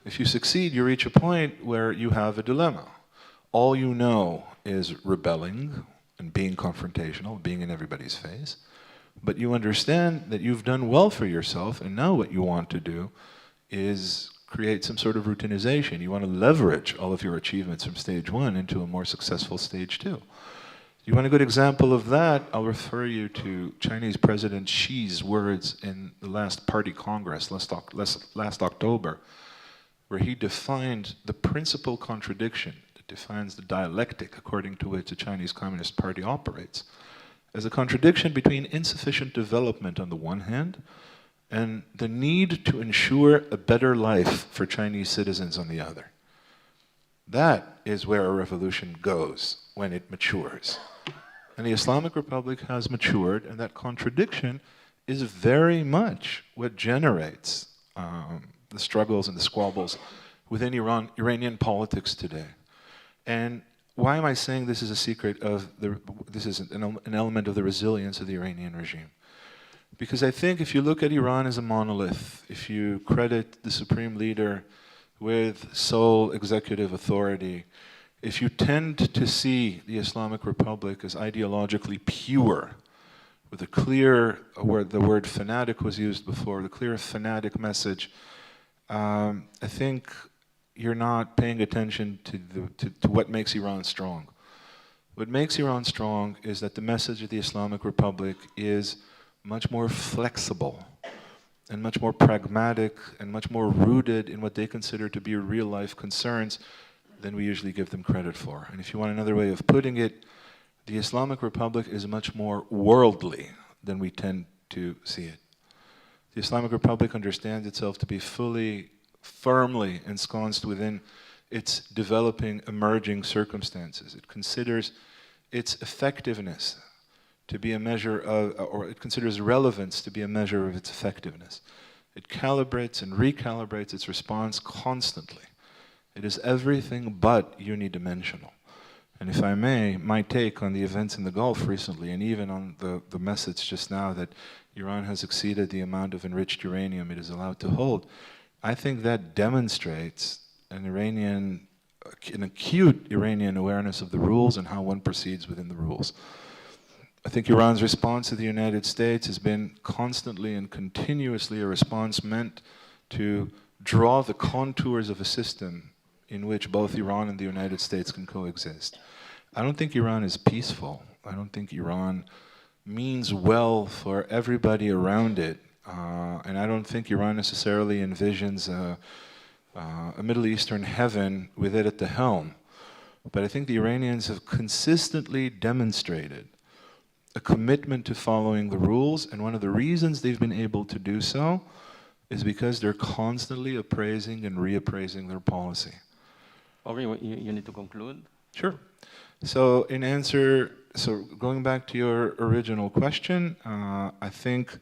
F: If you succeed, you reach a point where you have a dilemma. All you know is rebelling and being confrontational, being in everybody's face, but you understand that you've done well for yourself, and now what you want to do is create some sort of routinization. You want to leverage all of your achievements from stage one into a more successful stage two. You want a good example of that? I'll refer you to Chinese President Xi's words in the last party congress last October, where he defined the principal contradiction that defines the dialectic according to which the Chinese Communist Party operates as a contradiction between insufficient development on the one hand and the need to ensure a better life for Chinese citizens on the other. That is where a revolution goes when it matures. And the Islamic Republic has matured, and that contradiction is very much what generates the struggles and the squabbles within Iranian politics today. And why am I saying this is a secret of this is an element of the resilience of the Iranian regime? Because I think if you look at Iran as a monolith, if you credit the supreme leader with sole executive authority, if you tend to see the Islamic Republic as ideologically pure, with a clear, the word fanatic was used before, the clear fanatic message, I think you're not paying attention to what makes Iran strong. What makes Iran strong is that the message of the Islamic Republic is much more flexible and much more pragmatic and much more rooted in what they consider to be real-life concerns than we usually give them credit for. And if you want another way of putting it, the Islamic Republic is much more worldly than we tend to see it. The Islamic Republic understands itself to be firmly ensconced within its developing, emerging circumstances. It considers its effectiveness to be a measure of, or it considers relevance to be a measure of its effectiveness. It calibrates and recalibrates its response constantly. It is everything but unidimensional. And if I may, my take on the events in the Gulf recently, and even on the message just now that Iran has exceeded the amount of enriched uranium it is allowed to hold, I think that demonstrates an acute Iranian awareness of the rules and how one proceeds within the rules. I think Iran's response to the United States has been constantly and continuously a response meant to draw the contours of a system in which both Iran and the United States can coexist. I don't think Iran is peaceful. I don't think Iran means well for everybody around it. And I don't think Iran necessarily envisions a Middle Eastern heaven with it at the helm. But I think the Iranians have consistently demonstrated a commitment to following the rules, and one of the reasons they've been able to do so is because they're constantly appraising and reappraising their policy.
A: Ori, you need to conclude.
F: Sure. So going back to your original question, I think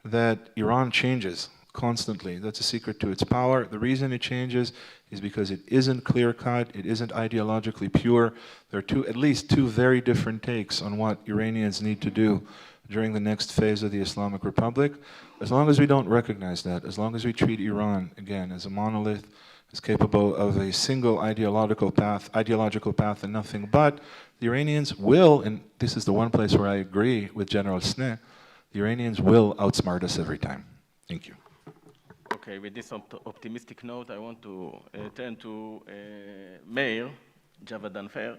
F: that Iran changes constantly. That's a secret to its power. The reason it changes is because it isn't clear-cut, it isn't ideologically pure. There are at least two very different takes on what Iranians need to do during the next phase of the Islamic Republic. As long as we don't recognize that, as long as we treat Iran, again, as a monolith, as capable of a single ideological path and nothing but, the Iranians will, and this is the one place where I agree with General Sneh, the Iranians will outsmart us every time. Thank you.
A: Okay, with this optimistic note, I want to turn to Meir Javadan Fer.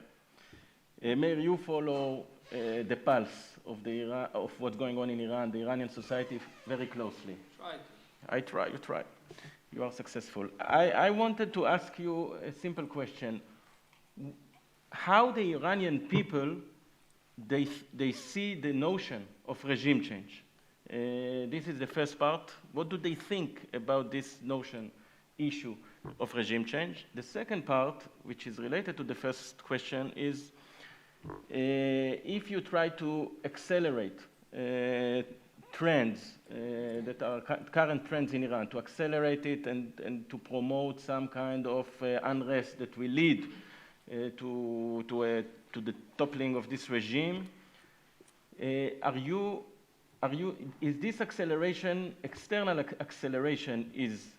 A: Meir, you follow the pulse of what's going on in Iran, the Iranian society, very closely. I try, you try. You are successful. I wanted to ask you a simple question. How the Iranian people, they see the notion of regime change? This is the first part. What do they think about this issue of regime change? The second part, which is related to the first question, is if you try to accelerate trends that are current trends in Iran, to accelerate it and to promote some kind of unrest that will lead to the toppling of this regime, are you is this acceleration, external acceleration, is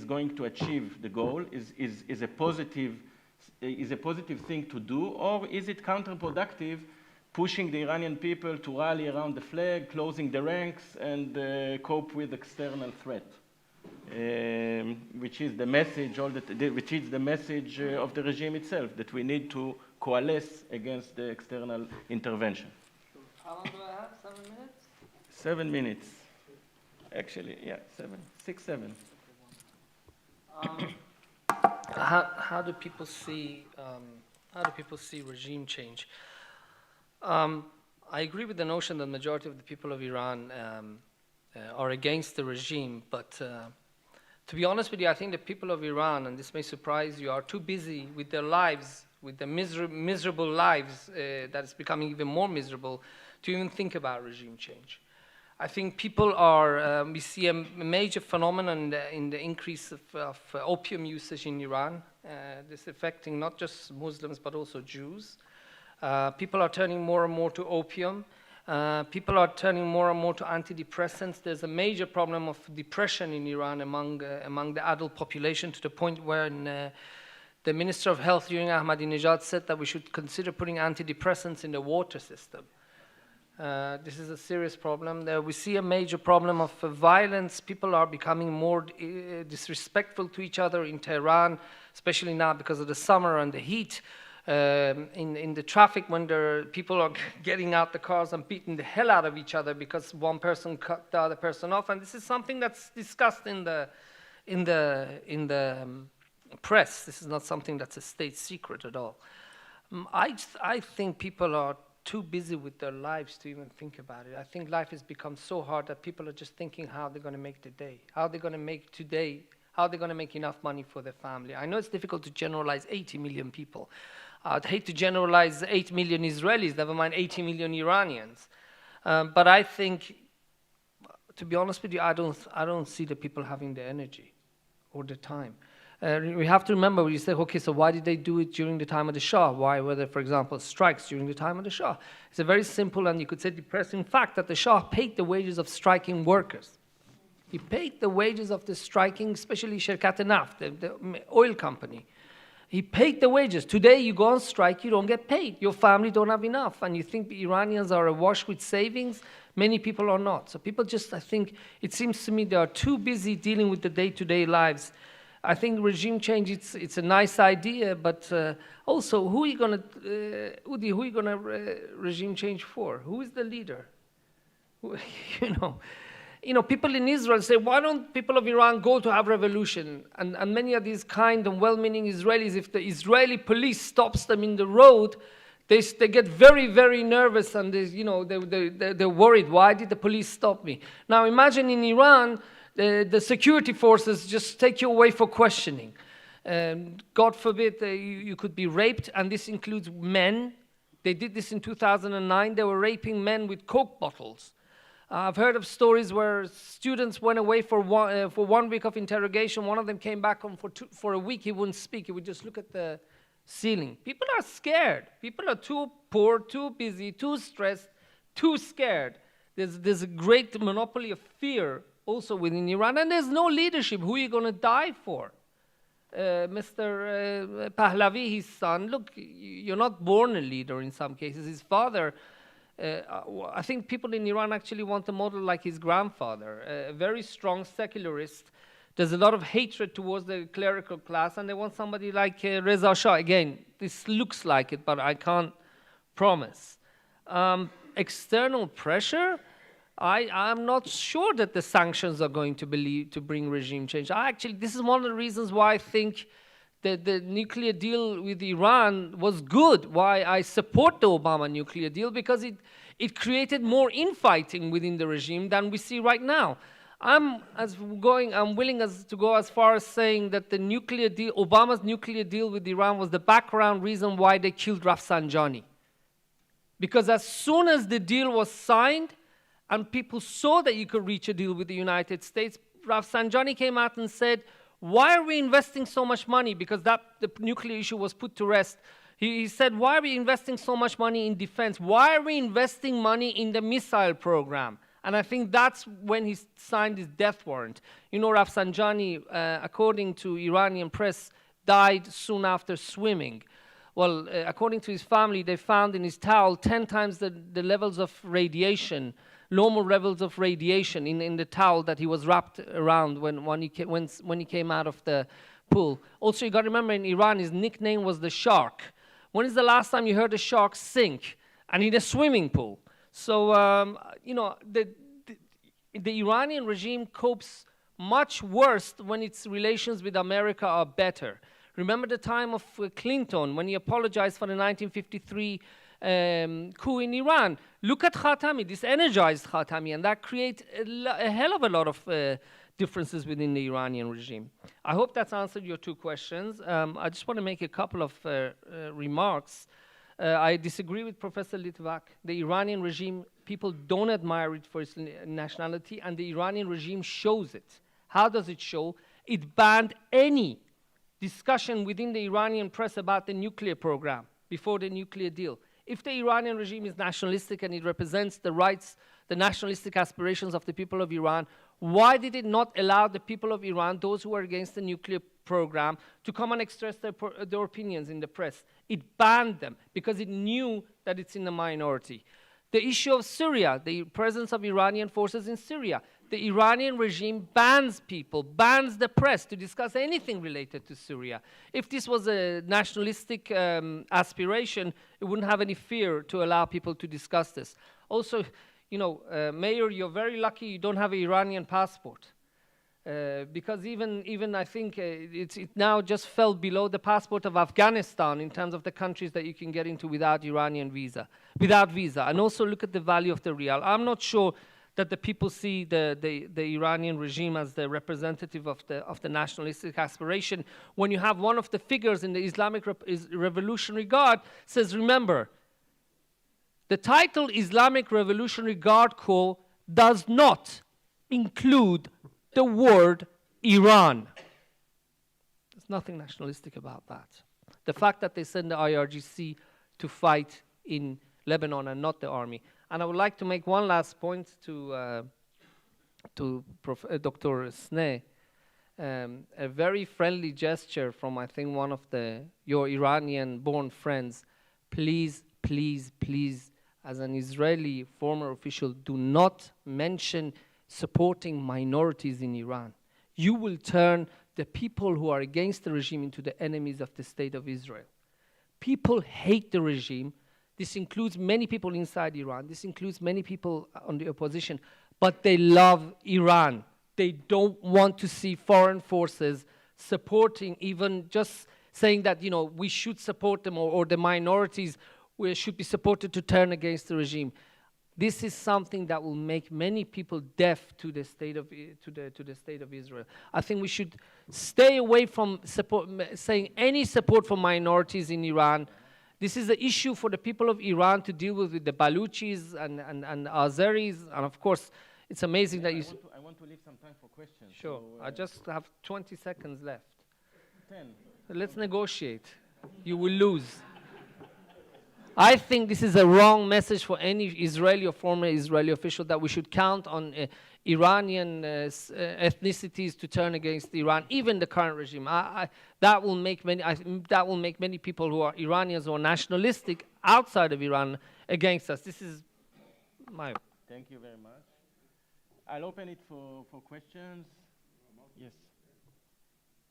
A: going to achieve the goal? Is a positive thing to do, or is it counterproductive, pushing the Iranian people to rally around the flag, closing the ranks, and cope with external threat, which is the message, which is the message of the regime itself, that we need to coalesce against the external intervention.
B: How long do I have? 7 minutes?
A: 7 minutes. Actually, yeah, 6, 7.
B: How do people see regime change? I agree with the notion that the majority of the people of Iran are against the regime, but to be honest with you, I think the people of Iran, and this may surprise you, are too busy with their lives, with their miserable lives that is becoming even more miserable, to even think about regime change. I think people are, we see a major phenomenon in the increase of opium usage in Iran. This affecting not just Muslims, but also Jews. People are turning more and more to opium. People are turning more and more to antidepressants. There's a major problem of depression in Iran among the adult population, to the point where the Minister of Health during Ahmadinejad said that we should consider putting antidepressants in the water system. This is a serious problem. We see a major problem of violence. People are becoming more disrespectful to each other in Tehran, especially now because of the summer and the heat. In the traffic, when people are getting out the cars and beating the hell out of each other because one person cut the other person off. And this is something that's discussed in the press. This is not something that's a state secret at all. I think people are too busy with their lives to even think about it. I think life has become so hard that people are just thinking how they're going to make the day, how they're going to make today, how they're going to make enough money for their family. I know it's difficult to generalize 80 million people. I'd hate to generalize 8 million Israelis, never mind 80 million Iranians. But I think, to be honest with you, I don't see the people having the energy or the time. We have to remember, when you say, okay, so why did they do it during the time of the Shah? Why were there, for example, strikes during the time of the Shah? It's a very simple and you could say depressing fact that the Shah paid the wages of striking workers. He paid the wages of the striking, especially Shirkat Naft, the oil company. He paid the wages. Today, you go on strike, you don't get paid. Your family don't have enough. And you think the Iranians are awash with savings? Many people are not. So people just, I think, it seems to me they are too busy dealing with the day-to-day lives. I think regime change, it's a nice idea, but also, who are you going to, Udi, who are you going to regime change for? Who is the leader? You know, people in Israel say, why don't people of Iran go to have revolution? And many of these kind and well-meaning Israelis, if the Israeli police stops them in the road, they get very, very nervous and they're worried. Why did the police stop me? Now imagine in Iran, the security forces just take you away for questioning. God forbid you could be raped, and this includes men. They did this in 2009. They were raping men with Coke bottles. I've heard of stories where students went away for 1 week of interrogation. One of them came back home for a week. He wouldn't speak. He would just look at the ceiling. People are scared. People are too poor, too busy, too stressed, too scared. There's a great monopoly of fear also within Iran, and there's no leadership. Who are you going to die for? Mr. Pahlavi, his son, look, you're not born a leader in some cases. His father, I think people in Iran actually want a model like his grandfather, a very strong secularist. There's a lot of hatred towards the clerical class, and they want somebody like Reza Shah. Again, this looks like it, but I can't promise. External pressure, I'm not sure that the sanctions are going to bring regime change. This is one of the reasons why I think that the nuclear deal with Iran was good, why I support the Obama nuclear deal, because it created more infighting within the regime than we see right now. I'm willing to go as far as saying that the nuclear deal, Obama's nuclear deal with Iran, was the background reason why they killed Rafsanjani. Because as soon as the deal was signed, and people saw that you could reach a deal with the United States, Rafsanjani came out and said, why are we investing so much money? Because the nuclear issue was put to rest. He said, why are we investing so much money in defense? Why are we investing money in the missile program? And I think that's when he signed his death warrant. You know, Rafsanjani, according to Iranian press, died soon after swimming. Well, according to his family, they found in his towel 10 times the levels of radiation, normal levels of radiation in the towel that he was wrapped around when he came out of the pool. Also, you got to remember, in Iran, his nickname was the Shark. When is the last time you heard a shark sink? And in a swimming pool. So, you know, the Iranian regime copes much worse when its relations with America are better. Remember the time of Clinton when he apologized for the 1953 coup in Iran. Look at Khatami, this energized Khatami, and that creates a hell of a lot of differences within the Iranian regime. I hope that's answered your two questions. I just want to make a couple of remarks. I disagree with Professor Litvak. The Iranian regime, people don't admire it for its nationality, and the Iranian regime shows it. How does it show? It banned any discussion within the Iranian press about the nuclear program before the nuclear deal. If the Iranian regime is nationalistic and it represents the rights, the nationalistic aspirations of the people of Iran, why did it not allow the people of Iran, those who are against the nuclear program, to come and express their opinions in the press? It banned them because it knew that it's in the minority. The issue of Syria, the presence of Iranian forces in Syria. The Iranian regime bans people, bans the press to discuss anything related to Syria. If this was a nationalistic aspiration, it wouldn't have any fear to allow people to discuss this. Also, you know, Mayor, you're very lucky you don't have an Iranian passport. Because even I think it now just fell below the passport of Afghanistan in terms of the countries that you can get into without without visa. And also look at the value of the rial. I'm not sure that the people see the Iranian regime as the representative of the nationalistic aspiration. When you have one of the figures in the Islamic Revolutionary Guard says, remember, the title Islamic Revolutionary Guard Corps does not include the word Iran. There's nothing nationalistic about that. The fact that they send the IRGC to fight in Lebanon and not the army. And I would like to make one last point to Dr. Sneh. A very friendly gesture from, I think, one of your Iranian-born friends. Please, please, please, as an Israeli former official, do not mention supporting minorities in Iran. You will turn the people who are against the regime into the enemies of the state of Israel. People hate the regime. This includes many people inside Iran. This includes many people on the opposition. But they love Iran. They don't want to see foreign forces supporting, even just saying that, you know, we should support them, or the minorities should be supported to turn against the regime. This is something that will make many people deaf to the state of Israel. I think we should stay away from saying any support for minorities in Iran. This is an issue for the people of Iran to deal with the Baluchis and Azeris, and of course, it's amazing that you.
A: I want to leave some time for questions.
B: Sure.
A: So,
B: I just have 20 seconds left.
A: 10.
B: Let's negotiate. You will lose. I think this is a wrong message for any Israeli or former Israeli official that we should count on Iranian ethnicities to turn against Iran, even the current regime. That will make many people who are Iranians or nationalistic outside of Iran against us. This is my.
A: Thank you very much. I'll open it for questions. Yes.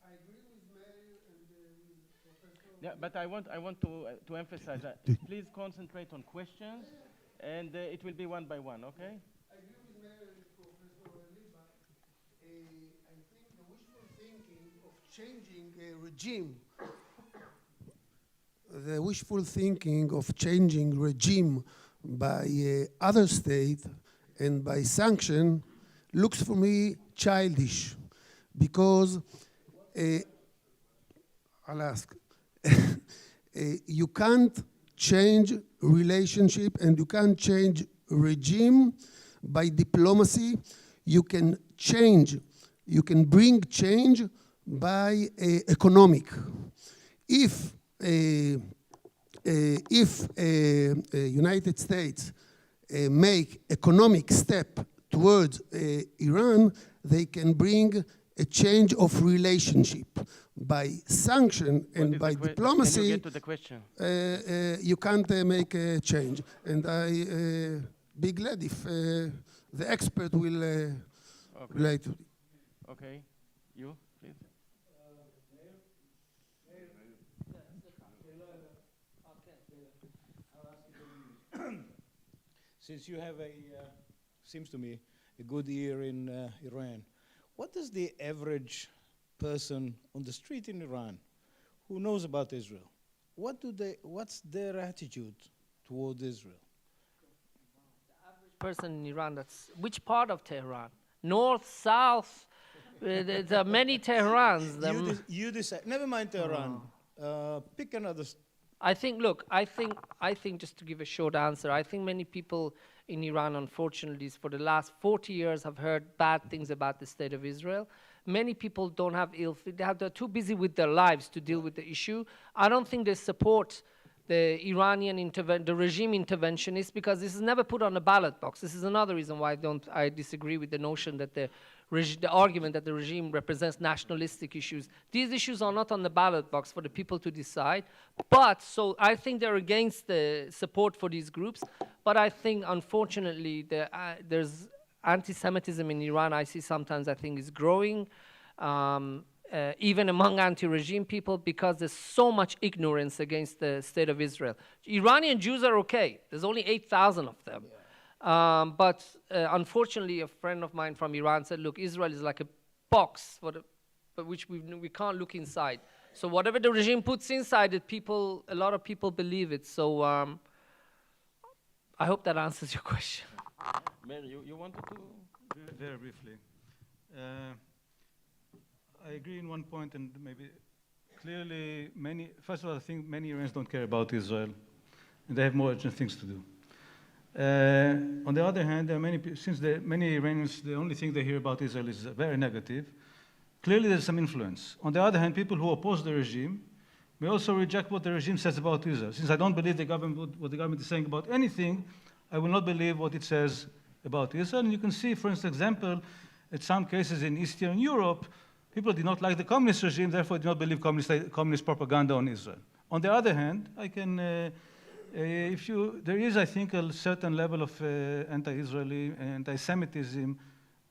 G: I agree with Meir and with Professor.
A: Yeah, but I want to emphasize that. Please concentrate on questions, and it will be one by one. Okay?
G: I agree with Meir and Professor Litvak. I think the wishful thinking of changing a regime, the wishful thinking of changing regime by other state and by sanction looks for me childish, because I'll ask. You can't change relationship and you can't change regime by diplomacy. You can bring change by economic. If if United States make economic step towards Iran, they can bring a change of relationship. By sanction and by
A: Can you
G: diplomacy,
A: get to the question?
G: you can't make a change. And I be glad if the expert will relate to it.
A: Okay, you, please.
H: Since you have seems to me, a good ear in Iran, what does the average person on the street in Iran who knows about Israel, what's their attitude toward Israel?
B: Person in Iran, that's which part of Tehran? North, south? There are many Teherans.
H: You decide. Never mind Tehran. Pick another.
B: I think, look, I think just to give a short answer, I think many people in Iran, unfortunately, for the last 40 years have heard bad things about the state of Israel. Many people don't have they're too busy with their lives to deal with the issue. I don't think they support the Iranian the regime interventionist, because this is never put on a ballot box. This is another reason why I disagree with the notion that the argument that the regime represents nationalistic issues. These issues are not on the ballot box for the people to decide. But, so I think they're against the support for these groups. But I think, unfortunately, there's anti-Semitism in Iran, I see sometimes, I think, is growing, even among anti-regime people, because there's so much ignorance against the state of Israel. Iranian Jews are okay. There's only 8,000 of them. But unfortunately, a friend of mine from Iran said, look, Israel is like a box but which we can't look inside. So whatever the regime puts inside it, a lot of people believe it. So I hope that answers your question.
A: Mary, you wanted to?
C: Very briefly. I agree in one point, and maybe clearly first of all, I think many Iranians don't care about Israel, and they have more urgent things to do. On the other hand, there are many Iranians, the only thing they hear about Israel is very negative. Clearly, there's some influence. On the other hand, people who oppose the regime may also reject what the regime says about Israel. Since I don't believe what the government is saying about anything, I will not believe what it says about Israel. And you can see, for example, in some cases in Eastern Europe, people did not like the communist regime, therefore did not believe communist propaganda on Israel. On the other hand, there is, I think, a certain level of anti-Israeli, anti-Semitism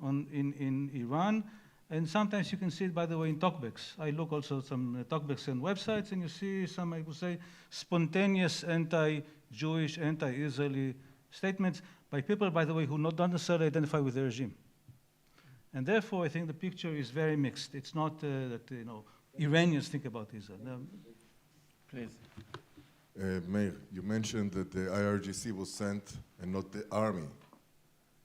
C: in Iran, and sometimes you can see it, by the way, in talkbacks. I look also at some talkbacks and websites, and you see some, I would say, spontaneous anti-Jewish, anti-Israeli statements by people, by the way, who don't necessarily identify with the regime. And therefore, I think the picture is very mixed. It's not that Iranians think about Israel. No.
A: Please.
I: Meir, you mentioned that the IRGC was sent and not the army.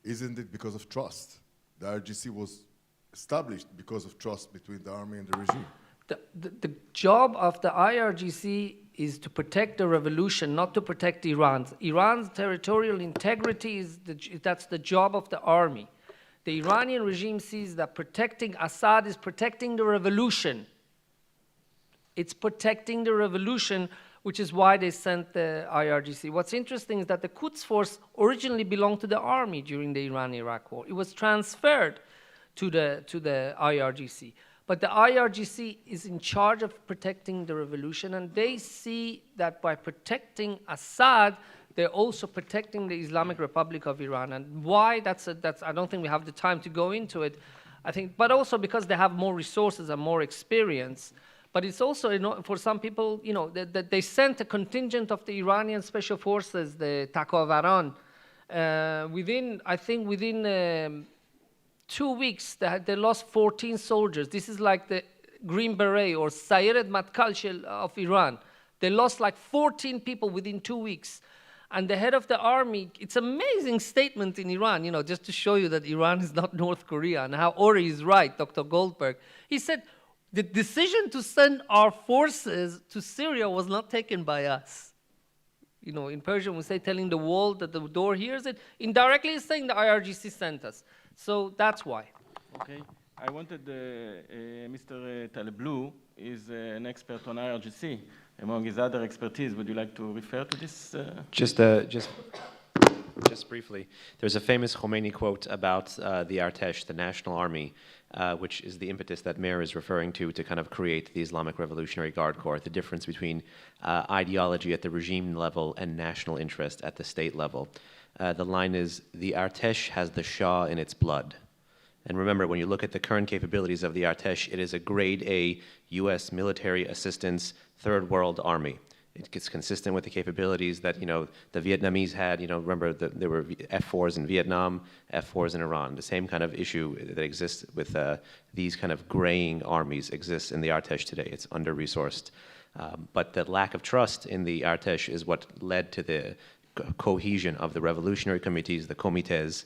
I: Isn't it because of trust? The IRGC was established because of trust between the army and the regime.
B: The job of the IRGC is to protect the revolution, not to protect Iran. Iran's territorial integrity that's the job of the army. The Iranian regime sees that protecting Assad is protecting the revolution. It's protecting the revolution, which is why they sent the IRGC. What's interesting is that the Quds Force originally belonged to the army during the Iran-Iraq war. It was transferred to the IRGC. But the IRGC is in charge of protecting the revolution, and they see that by protecting Assad, they're also protecting the Islamic Republic of Iran. And why? I don't think we have the time to go into it. I think, but also because they have more resources and more experience. But it's also, for some people, that they sent a contingent of the Iranian special forces, the Takavaran, within 2 weeks, they lost 14 soldiers. This is like the Green Beret or Sayeret Matkal of Iran. They lost like 14 people within 2 weeks. And the head of the army, it's an amazing statement in Iran, just to show you that Iran is not North Korea and how Ori is right, Dr. Goldberg. He said, the decision to send our forces to Syria was not taken by us. In Persian, we say telling the wall that the door hears it. Indirectly, it's saying the IRGC sent us. So that's why.
A: Okay. I wanted Mr. Taleblu is an expert on IRGC. among his other expertise. Would you like to refer to this?
E: Just briefly, there's a famous Khomeini quote about the Artesh, the National Army, which is the impetus that Meir is referring to kind of create the Islamic Revolutionary Guard Corps, the difference between ideology at the regime level and national interest at the state level. The line is, the Artesh has the Shah in its blood. And remember, when you look at the current capabilities of the Artesh, it is a grade A U.S. military assistance third world army. It gets consistent with the capabilities that, you know, the Vietnamese had. You know, remember there were F-4s in Vietnam, F-4s in Iran. The same kind of issue that exists with these kind of graying armies exists in the Artesh today. It's under-resourced. But the lack of trust in the Artesh is what led to the cohesion of the revolutionary committees, the comités,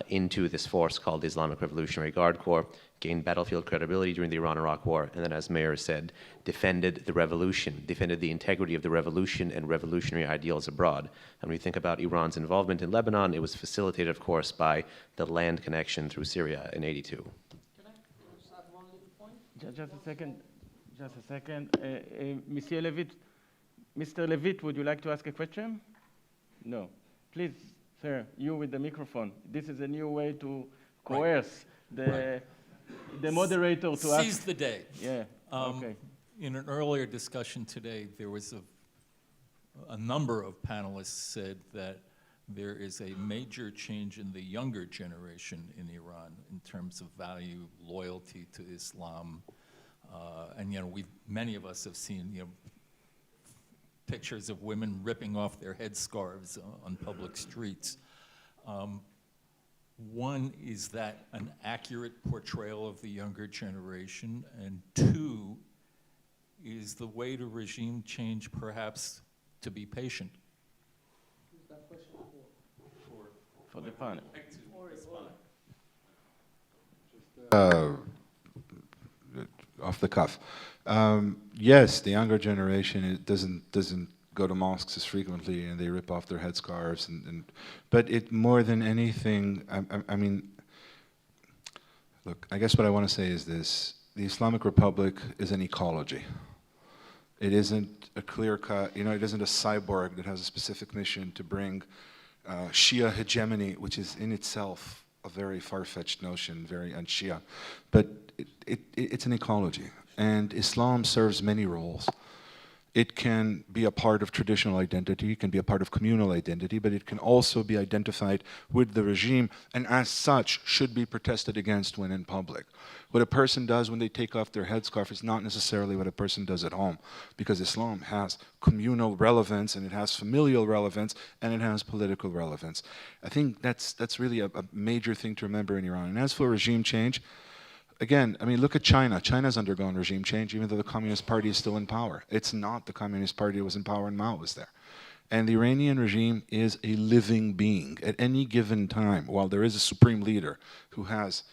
E: into this force called the Islamic Revolutionary Guard Corps, gained battlefield credibility during the Iran-Iraq War, and then, as Meir said, defended the revolution, defended the integrity of the revolution and revolutionary ideals abroad. And when we think about Iran's involvement in Lebanon, it was facilitated, of course, by the land connection through Syria in '82.
B: Can I just add one little point?
A: Just a second. Monsieur Levitt, Mr. Levitt, would you like to ask a question? No. Please, sir, you with the microphone. This is a new way to coerce the moderator to ask.
J: Seize the day.
A: Yeah, okay.
J: In an earlier discussion today, there was a number of panelists said that there is a major change in the younger generation in Iran in terms of value, loyalty to Islam. And, you know, many of us have seen, you know, pictures of women ripping off their headscarves on public streets. One, is that an accurate portrayal of the younger generation? And two, is the way to regime change perhaps to be patient?
B: Who's that question for?
A: For the panel.
F: Off the cuff. Yes, the younger generation doesn't go to mosques as frequently, and they rip off their headscarves. But it more than anything, I mean, look, I guess what I want to say is this: the Islamic Republic is an ecology. It isn't a clear-cut, you know, it isn't a cyborg that has a specific mission to bring Shia hegemony, which is in itself a very far-fetched notion, very un-Shia. But it's an ecology, and Islam serves many roles. It can be a part of traditional identity, it can be a part of communal identity, but it can also be identified with the regime, and as such should be protested against when in public. What a person does when they take off their headscarf is not necessarily what a person does at home, because Islam has communal relevance, and it has familial relevance, and it has political relevance. I think that's really a major thing to remember in Iran. And as for regime change, again, I mean, look at China. China's undergone regime change, even though the Communist Party is still in power. It's not the Communist Party that was in power when Mao was there. And the Iranian regime is a living being. At any given time, while there is a supreme leader who has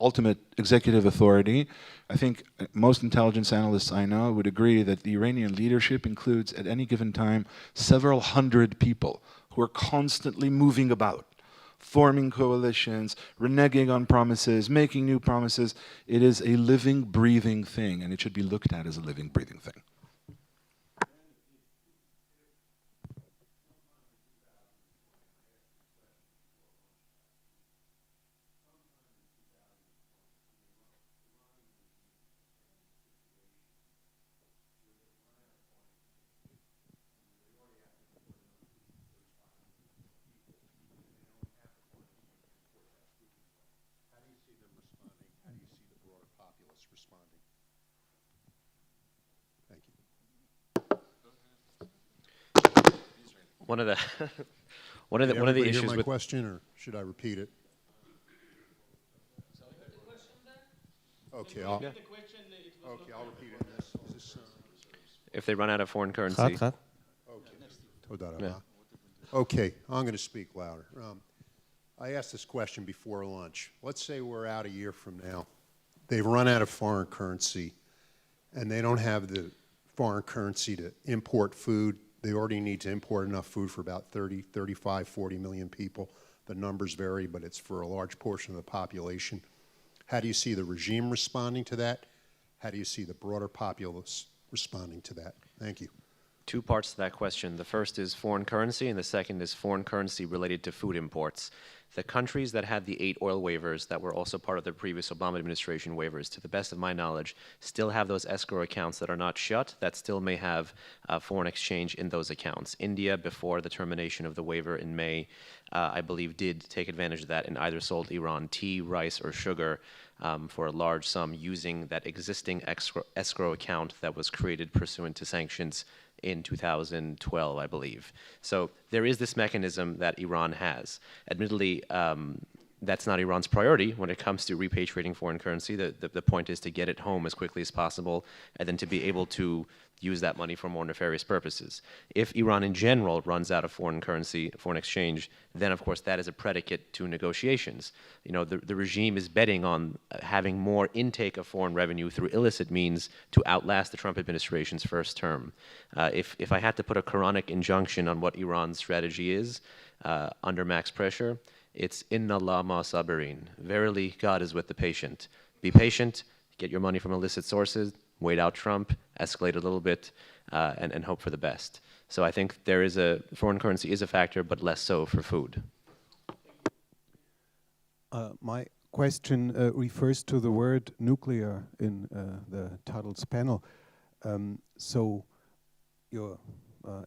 F: ultimate executive authority, I think most intelligence analysts I know would agree that the Iranian leadership includes, at any given time, several hundred people who are constantly moving about, forming coalitions, reneging on promises, making new promises. It is a living, breathing thing, and it should be looked at as a living, breathing thing.
E: One of the issues
K: my
E: with
K: question, or should I repeat it? Okay, I'll repeat it.
E: if they run out of foreign currency.
K: Okay, okay, I'm going to speak louder. I asked this question before lunch. Let's say we're out a year from now. They've run out of foreign currency, and they don't have the foreign currency to import food. They already need to import enough food for about 30, 35, 40 million people. The numbers vary, but it's for a large portion of the population. How do you see the regime responding to that? How do you see the broader populace responding to that? Thank you.
E: Two parts to that question. The first is foreign currency, and the second is foreign currency related to food imports. The countries that had the 8 oil waivers that were also part of the previous Obama administration waivers, to the best of my knowledge, still have those escrow accounts that are not shut, that still may have foreign exchange in those accounts. India, before the termination of the waiver in May, I believe did take advantage of that and either sold Iran tea, rice, or sugar for a large sum using that existing escrow account that was created pursuant to sanctions in 2012, I believe. So there is this mechanism that Iran has. Admittedly, that's not Iran's priority when it comes to repatriating foreign currency. The point is to get it home as quickly as possible and then to be able to use that money for more nefarious purposes. If Iran in general runs out of foreign currency, foreign exchange, then of course that is a predicate to negotiations. You know, the regime is betting on having more intake of foreign revenue through illicit means to outlast the Trump administration's first term. If I had to put a Quranic injunction on what Iran's strategy is under max pressure, it's Inna Allah ma sabirin. Verily, God is with the patient. Be patient, get your money from illicit sources, wait out Trump, escalate a little bit, and hope for the best. So I think foreign currency is a factor, but less so for food.
L: My question refers to the word nuclear in the title's panel. So your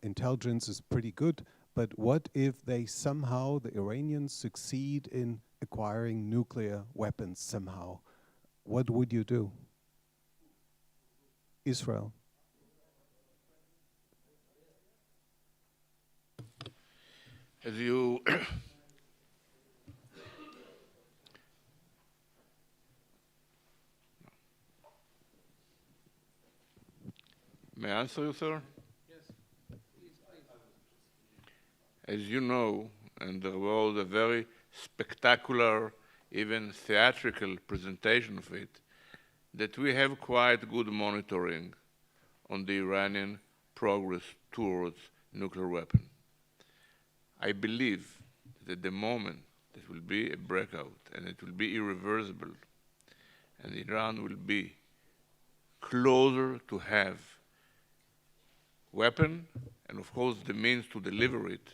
L: intelligence is pretty good, but what if they somehow, the Iranians, succeed in acquiring nuclear weapons somehow? What would you do? Israel.
D: As you may I answer you, sir? As you know, and there was a very spectacular, even theatrical presentation of it, that we have quite good monitoring on the Iranian progress towards nuclear weapon. I believe that at the moment there will be a breakout and it will be irreversible, and Iran will be closer to have weapon and of course the means to deliver it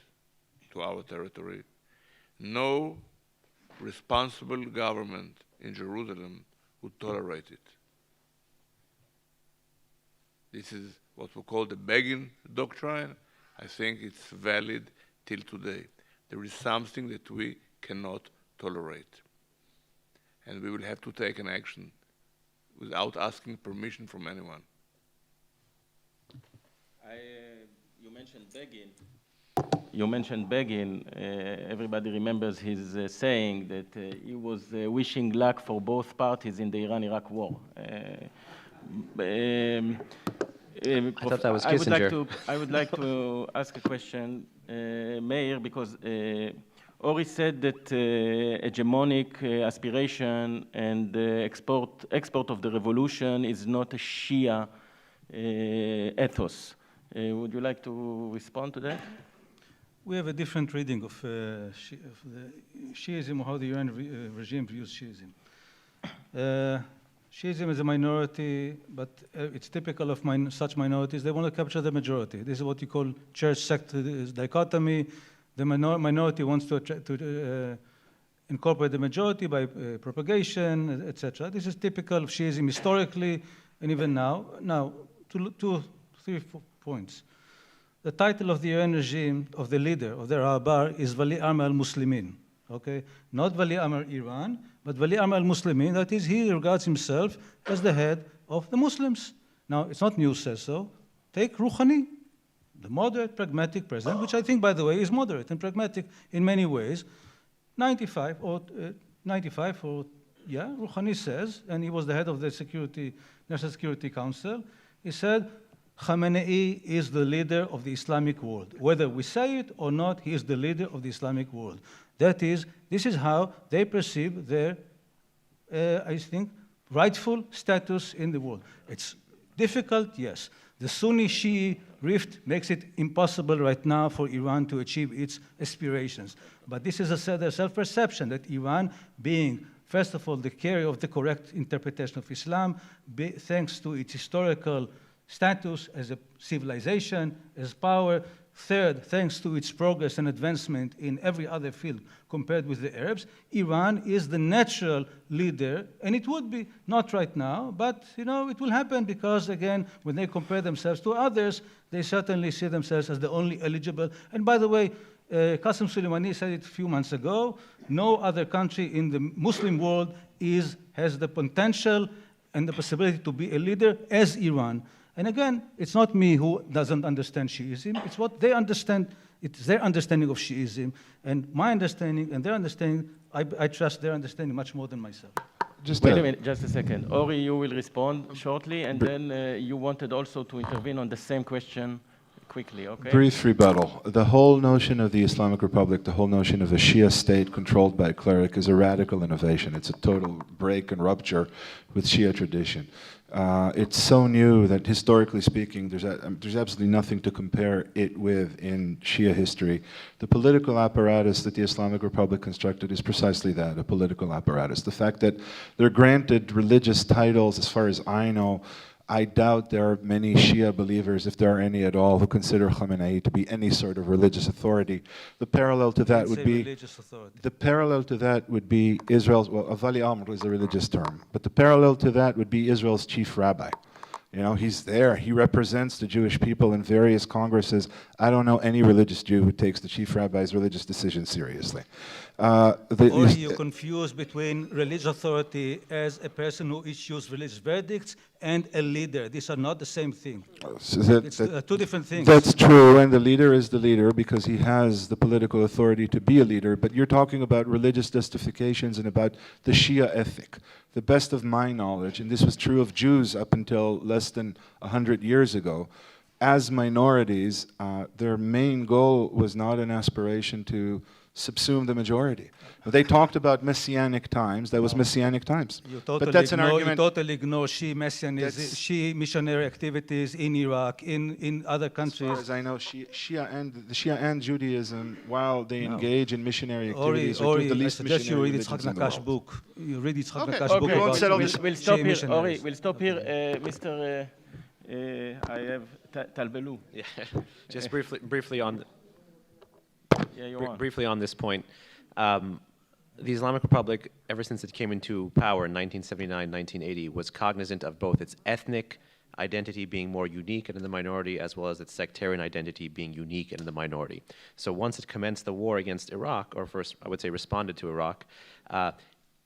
D: to our territory. No responsible government in Jerusalem would tolerate it. This is what we call the Begin doctrine. I think it's valid till today. There is something that we cannot tolerate. And we will have to take an action without asking permission from anyone.
A: You mentioned Begin. Everybody remembers his saying that he was wishing luck for both parties in the Iran-Iraq war.
E: I thought that was Kissinger.
A: I would like to ask a question, Meir, because Ori said that hegemonic aspiration and export of the revolution is not a Shia ethos. Would you like to respond to that?
C: We have a different reading of the Shiism, or how the Iranian regime views Shiism. Shiism is a minority, but it's typical of such minorities. They want to capture the majority. This is what you call church-sect dichotomy. The minority wants to incorporate the majority by propagation, etc. This is typical of Shiism historically and even now. Now, 3 points. The title of the Iranian regime, of the leader, of their Rahbar, is Wali Amr al-Muslimin. Okay? Not Wali Amr Iran, but Wali Amr al-Muslimin. That is, he regards himself as the head of the Muslims. Now, it's not news says so. Take Rouhani, the moderate, pragmatic president, which I think, by the way, is moderate and pragmatic in many ways. 95, Rouhani says, and he was the head of the National Security Council, he said, Khamenei is the leader of the Islamic world. Whether we say it or not, he is the leader of the Islamic world. That is, this is how they perceive their, I think, rightful status in the world. It's difficult, yes. The Sunni-Shi'i rift makes it impossible right now for Iran to achieve its aspirations. But this is a self-perception that Iran, being, first of all, the carrier of the correct interpretation of Islam, thanks to its historical status as a civilization, as power. Third, thanks to its progress and advancement in every other field compared with the Arabs, Iran is the natural leader, and it would be not right now, but it will happen because, again, when they compare themselves to others, they certainly see themselves as the only eligible. And by the way, Qasem Soleimani said it a few months ago, no other country in the Muslim world has the potential and the possibility to be a leader as Iran. And again, it's not me who doesn't understand Shiism, it's what they understand, it's their understanding of Shiism, and my understanding and their understanding, I trust their understanding much more than myself.
A: Wait a minute, just a second. Ori, you will respond shortly, and then you wanted also to intervene on the same question quickly, okay?
F: Brief rebuttal. The whole notion of the Islamic Republic, the whole notion of a Shia state controlled by a cleric is a radical innovation. It's a total break and rupture with Shia tradition. It's so new that historically speaking, there's absolutely nothing to compare it with in Shia history. The political apparatus that the Islamic Republic constructed is precisely that, a political apparatus. The fact that they're granted religious titles, as far as I know, I doubt there are many Shia believers, if there are any at all, who consider Khamenei to be any sort of religious authority. The parallel to that would be Israel's, well, Avali Amr is a religious term, but the parallel to that would be Israel's chief rabbi. He's there. He represents the Jewish people in various congresses. I don't know any religious Jew who takes the chief rabbi's religious decisions seriously.
C: Or you confuse between religious authority as a person who issues religious verdicts and a leader. These are not the same thing. It's two different things.
F: That's true, and the leader is the leader because he has the political authority to be a leader, but you're talking about religious justifications and about the Shia ethic. The best of my knowledge, and this was true of Jews up until less than 100 years ago, as minorities, their main goal was not an aspiration to subsume the majority. They talked about messianic times. That was messianic times. But that's an argument.
C: You totally ignore Shia missionary activities in Iraq, in other countries.
F: As far as I know, Shia and Judaism, while they engage in missionary activities, are two of the least missionary religions in the world.
C: Book. You read Yitzhak
A: Okay,
C: Nakash book
A: we'll stop
C: Shia
A: here.
C: missionaries.
A: Ori, we'll stop here. Mr. I have Talbelu.
E: Yeah, just briefly on. Briefly on this point, the Islamic Republic, ever since it came into power in 1979, 1980, was cognizant of both its ethnic identity being more unique and in the minority, as well as its sectarian identity being unique and in the minority. So once it commenced the war against Iraq, or first, I would say, responded to Iraq,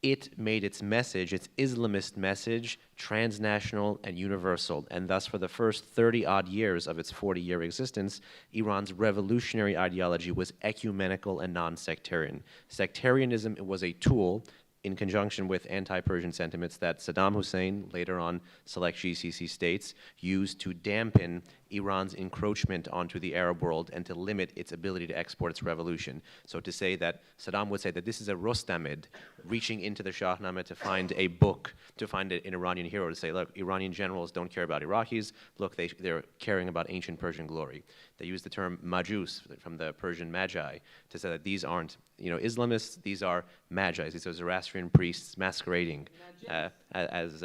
E: it made its message, its Islamist message, transnational and universal. And thus, for the first 30-odd years of its 40-year existence, Iran's revolutionary ideology was ecumenical and non-sectarian. Sectarianism was a tool in conjunction with anti-Persian sentiments that Saddam Hussein, later on select GCC states, used to dampen Iran's encroachment onto the Arab world and to limit its ability to export its revolution. So to say that, Saddam would say that this is a Rostamid reaching into the Shahnameh to find a book, to find an Iranian hero, to say, look, Iranian generals don't care about Iraqis, look, they're caring about ancient Persian glory. They use the term Majus from the Persian Magi to say that these aren't Islamists, these are Magi, these are Zoroastrian priests masquerading as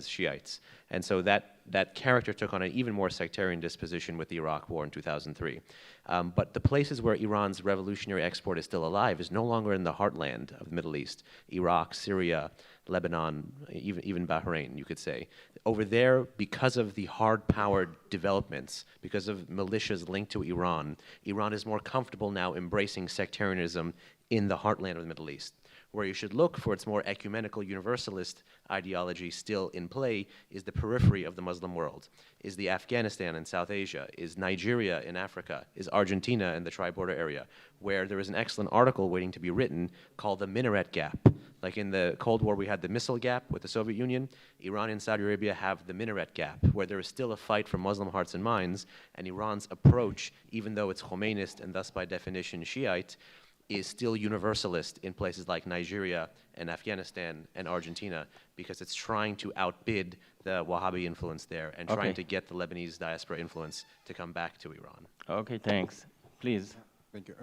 E: Shiites. And so that character took on an even more sectarian disposition with the Iraq War in 2003. But the places where Iran's revolutionary export is still alive is no longer in the heartland of the Middle East. Iraq, Syria, Lebanon, even Bahrain, you could say. Over there, because of the hard-powered developments, because of militias linked to Iran, Iran is more comfortable now embracing sectarianism in the heartland of the Middle East. Where you should look for its more ecumenical universalist ideology still in play is the periphery of the Muslim world, is the Afghanistan in South Asia, is Nigeria in Africa, is Argentina in the tri-border area, where there is an excellent article waiting to be written called the Minaret Gap. Like in the Cold War, we had the missile gap with the Soviet Union. Iran and Saudi Arabia have the Minaret Gap, where there is still a fight for Muslim hearts and minds, and Iran's approach, even though it's Khomeinist and thus by definition Shiite, is still universalist in places like Nigeria and Afghanistan and Argentina because it's trying to outbid the Wahhabi influence there and trying to get the Lebanese diaspora influence to come back to Iran.
A: Okay, thanks. Please.
M: Thank you.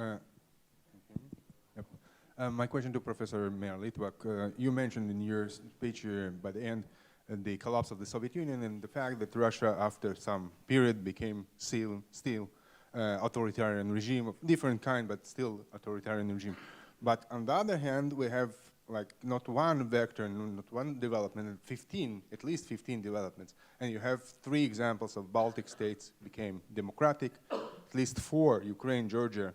M: My question to Professor Meir Litvak. You mentioned in your speech by the end the collapse of the Soviet Union and the fact that Russia, after some period, became still authoritarian regime of different kind, but still authoritarian regime. But on the other hand, we have like not one vector, not one development, at least 15 developments. And you have 3 examples of Baltic states became democratic, at least 4, Ukraine, Georgia,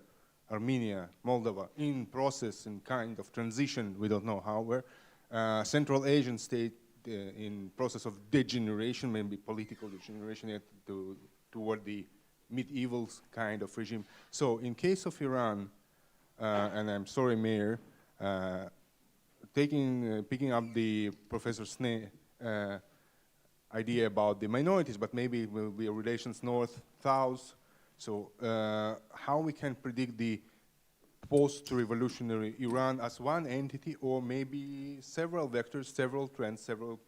M: Armenia, Moldova, in process and kind of transition, we don't know how, where. Central Asian state in process of degeneration, maybe political degeneration yet toward the medieval kind of regime. So in case of Iran, and I'm sorry, Mayor, picking up the Professor Sneh idea about the minorities, but maybe it will be relations north-south. So how we can predict the post-revolutionary Iran as one entity, or maybe several vectors, several trends, several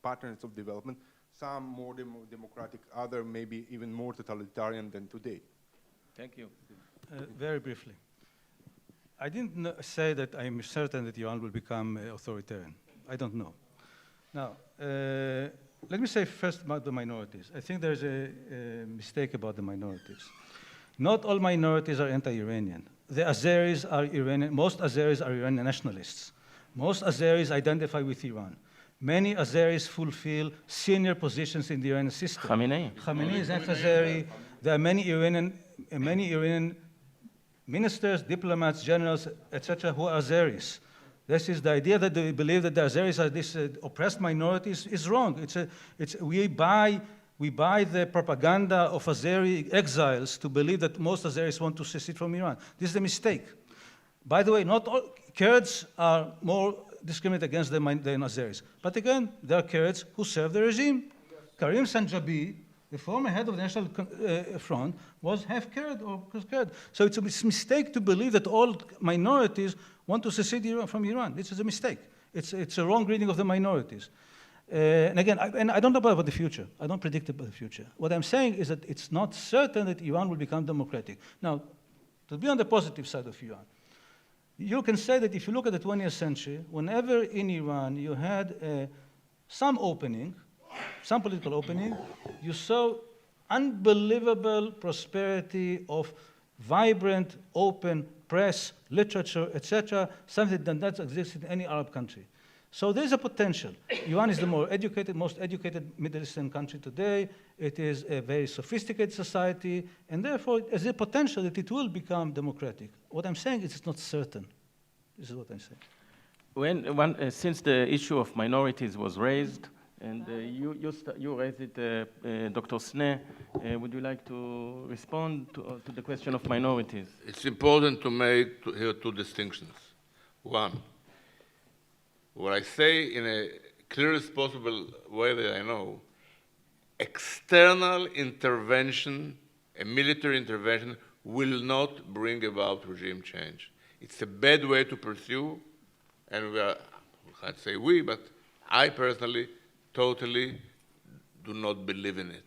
M: patterns of development, some more democratic, other maybe even more totalitarian than today?
A: Thank you.
C: Very briefly. I didn't say that I'm certain that Iran will become authoritarian. I don't know. Now, let me say first about the minorities. I think there's a mistake about the minorities. Not all minorities are anti-Iranian. The Azeris are Iranian, most Azeris are Iranian nationalists. Most Azeris identify with Iran. Many Azeris fulfill senior positions in the Iranian system. Khamenei is ex-Azeri. There are many Iranian ministers, diplomats, generals, etc., who are Azeris. This is the idea that they believe that the Azeris are these oppressed minorities is wrong. We buy the propaganda of Azeri exiles to believe that most Azeris want to secede from Iran. This is a mistake. By the way, not all Kurds are more discriminated against than Azeris. But again, there are Kurds who serve the regime. Karim Sanjabi, the former head of the National Front, was half Kurd or Kurd. So it's a mistake to believe that all minorities want to secede from Iran. This is a mistake. It's a wrong reading of the minorities. And again, I don't know about the future. I don't predict about the future. What I'm saying is that it's not certain that Iran will become democratic. Now, to be on the positive side of Iran, you can say that if you look at the 20th century, whenever in Iran you had some opening, some political opening, you saw unbelievable prosperity of vibrant, open press, literature, etc., something that does not exist in any Arab country. So there's a potential. Iran is the most educated Middle Eastern country today. It is a very sophisticated society, and therefore there's a potential that it will become democratic. What I'm saying is it's not certain. This is what I'm saying.
A: Since the issue of minorities was raised, and you raised it, Dr. Sneh, would you like to respond to the question of minorities?
D: It's important to make here 2 distinctions. One, what I say in a clearest possible way that I know, external intervention, a military intervention, will not bring about regime change. It's a bad way to pursue, and we can't say we, but I personally totally do not believe in it.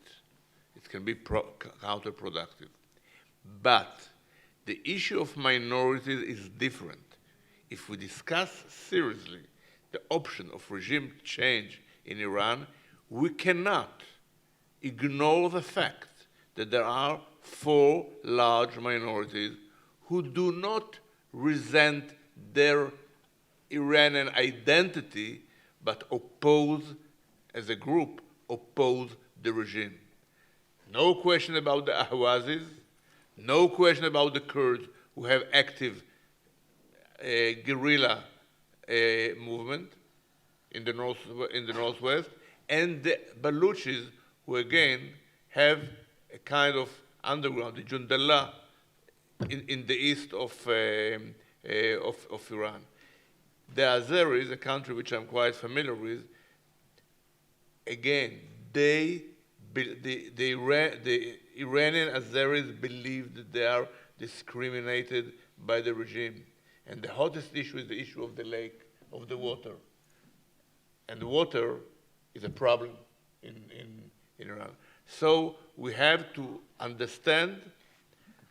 D: It can be counterproductive. But the issue of minorities is different. If we discuss seriously the option of regime change in Iran, we cannot ignore the fact that there are 4 large minorities who do not resent their Iranian identity, but oppose, as a group, oppose the regime. No question about the Ahwazis, no question about the Kurds who have active guerrilla movement in the northwest, and the Baluchis, who again have a kind of underground, the Jundallah, in the east of Iran. The Azeris, a country which I'm quite familiar with, again, the Iranian Azeris believe that they are discriminated by the regime. And the hottest issue is the issue of the lake, of the water. And the water is a problem in Iran. So we have to understand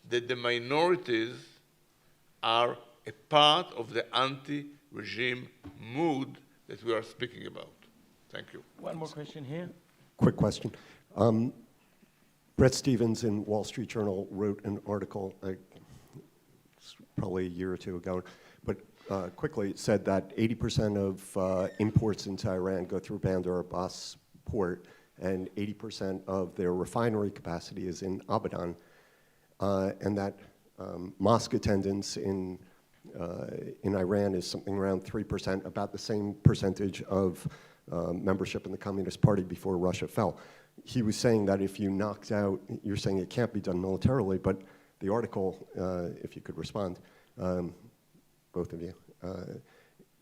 D: that the minorities are a part of the anti-regime mood that we are speaking about. Thank you.
A: One more question here.
N: Quick question. Brett Stevens in Wall Street Journal wrote an article probably a year or two ago, but quickly said that 80% of imports into Iran go through Bandar Abbas port, and 80% of their refinery capacity is in Abadan, and that mosque attendance in Iran is something around 3%, about the same percentage of membership in the Communist Party before Russia fell. He was saying that if you knocked out, you're saying it can't be done militarily, but the article, if you could respond, both of you,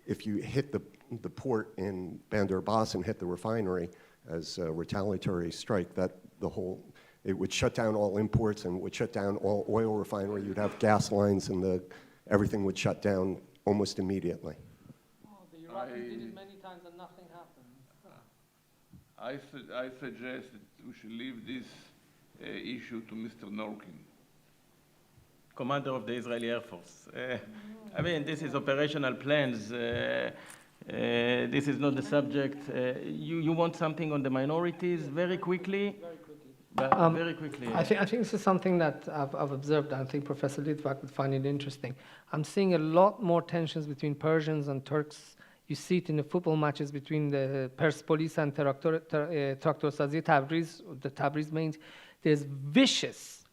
N: if you hit the port in Bandar Abbas and hit the refinery as a retaliatory strike, that it would shut down all imports and would shut down all oil refinery. You'd have gas lines and everything would shut down almost immediately.
B: The Iraqis did it many times and nothing happened.
D: I suggest that we should leave this issue to Mr. Norkin.
A: Commander of the Israeli Air Force. I mean, this is operational plans. This is not the subject. You want something on the minorities very quickly? Very quickly.
B: I think this is something that I've observed. I think Professor Litvak would find it interesting. I'm seeing a lot more tensions between Persians and Turks. You see it in the football matches between the Persepolis and Traktorsazi Tabriz, the Tabriz mains. There's vicious,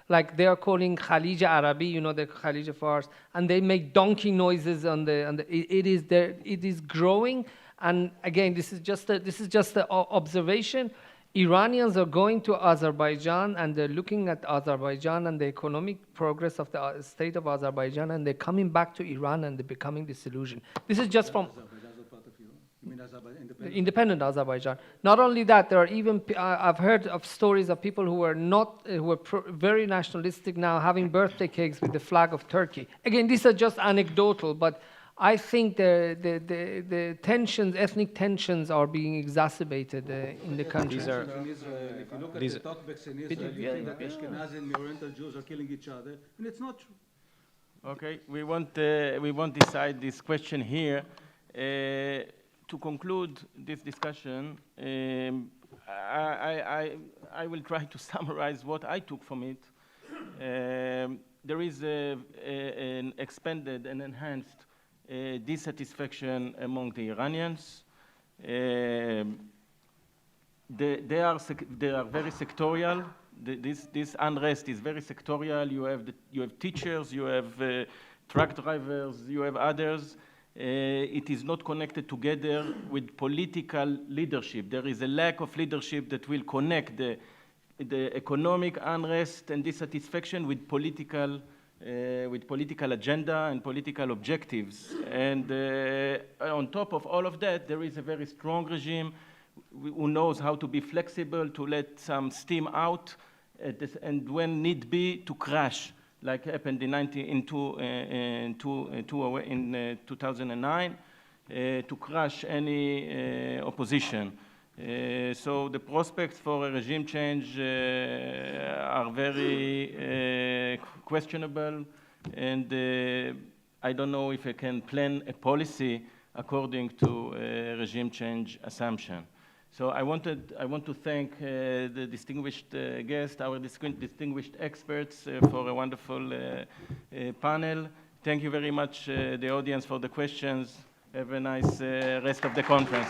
B: like they are calling Khalij Arabi, you know, the Khalij Fars, and they make donkey noises on the it is growing. And again, this is just the observation. Iranians are going to Azerbaijan and they're looking at Azerbaijan and the economic progress of the state of Azerbaijan, and they're coming back to Iran and they're becoming disillusioned. This is just from independent Azerbaijan. Not only that, there are even, I've heard of stories of people who were very nationalistic now having birthday cakes with the flag of Turkey. Again, these are just anecdotal, but I think the tensions, ethnic tensions, are being exacerbated in the country.
C: If you look at the talkbacks in Israel, you think that Ashkenazim and Oriental Jews are killing each other, and it's not true.
A: Okay, we won't decide this question here. To conclude this discussion, I will try to summarize what I took from it. There is an expanded and enhanced dissatisfaction among the Iranians. They are very sectorial. This unrest is very sectorial. You have teachers, you have truck drivers, you have others. It is not connected together with political leadership. There is a lack of leadership that will connect the economic unrest and dissatisfaction with political agenda and political objectives. And on top of all of that, there is a very strong regime who knows how to be flexible, to let some steam out, and when need be, to crash, like happened in 2009, to crush any opposition. So the prospects for a regime change are very questionable, and I don't know if I can plan a policy according to a regime change assumption. So I want to thank the distinguished guests, our distinguished experts for a wonderful panel. Thank you very much, the audience, for the questions. Have a nice rest of the conference.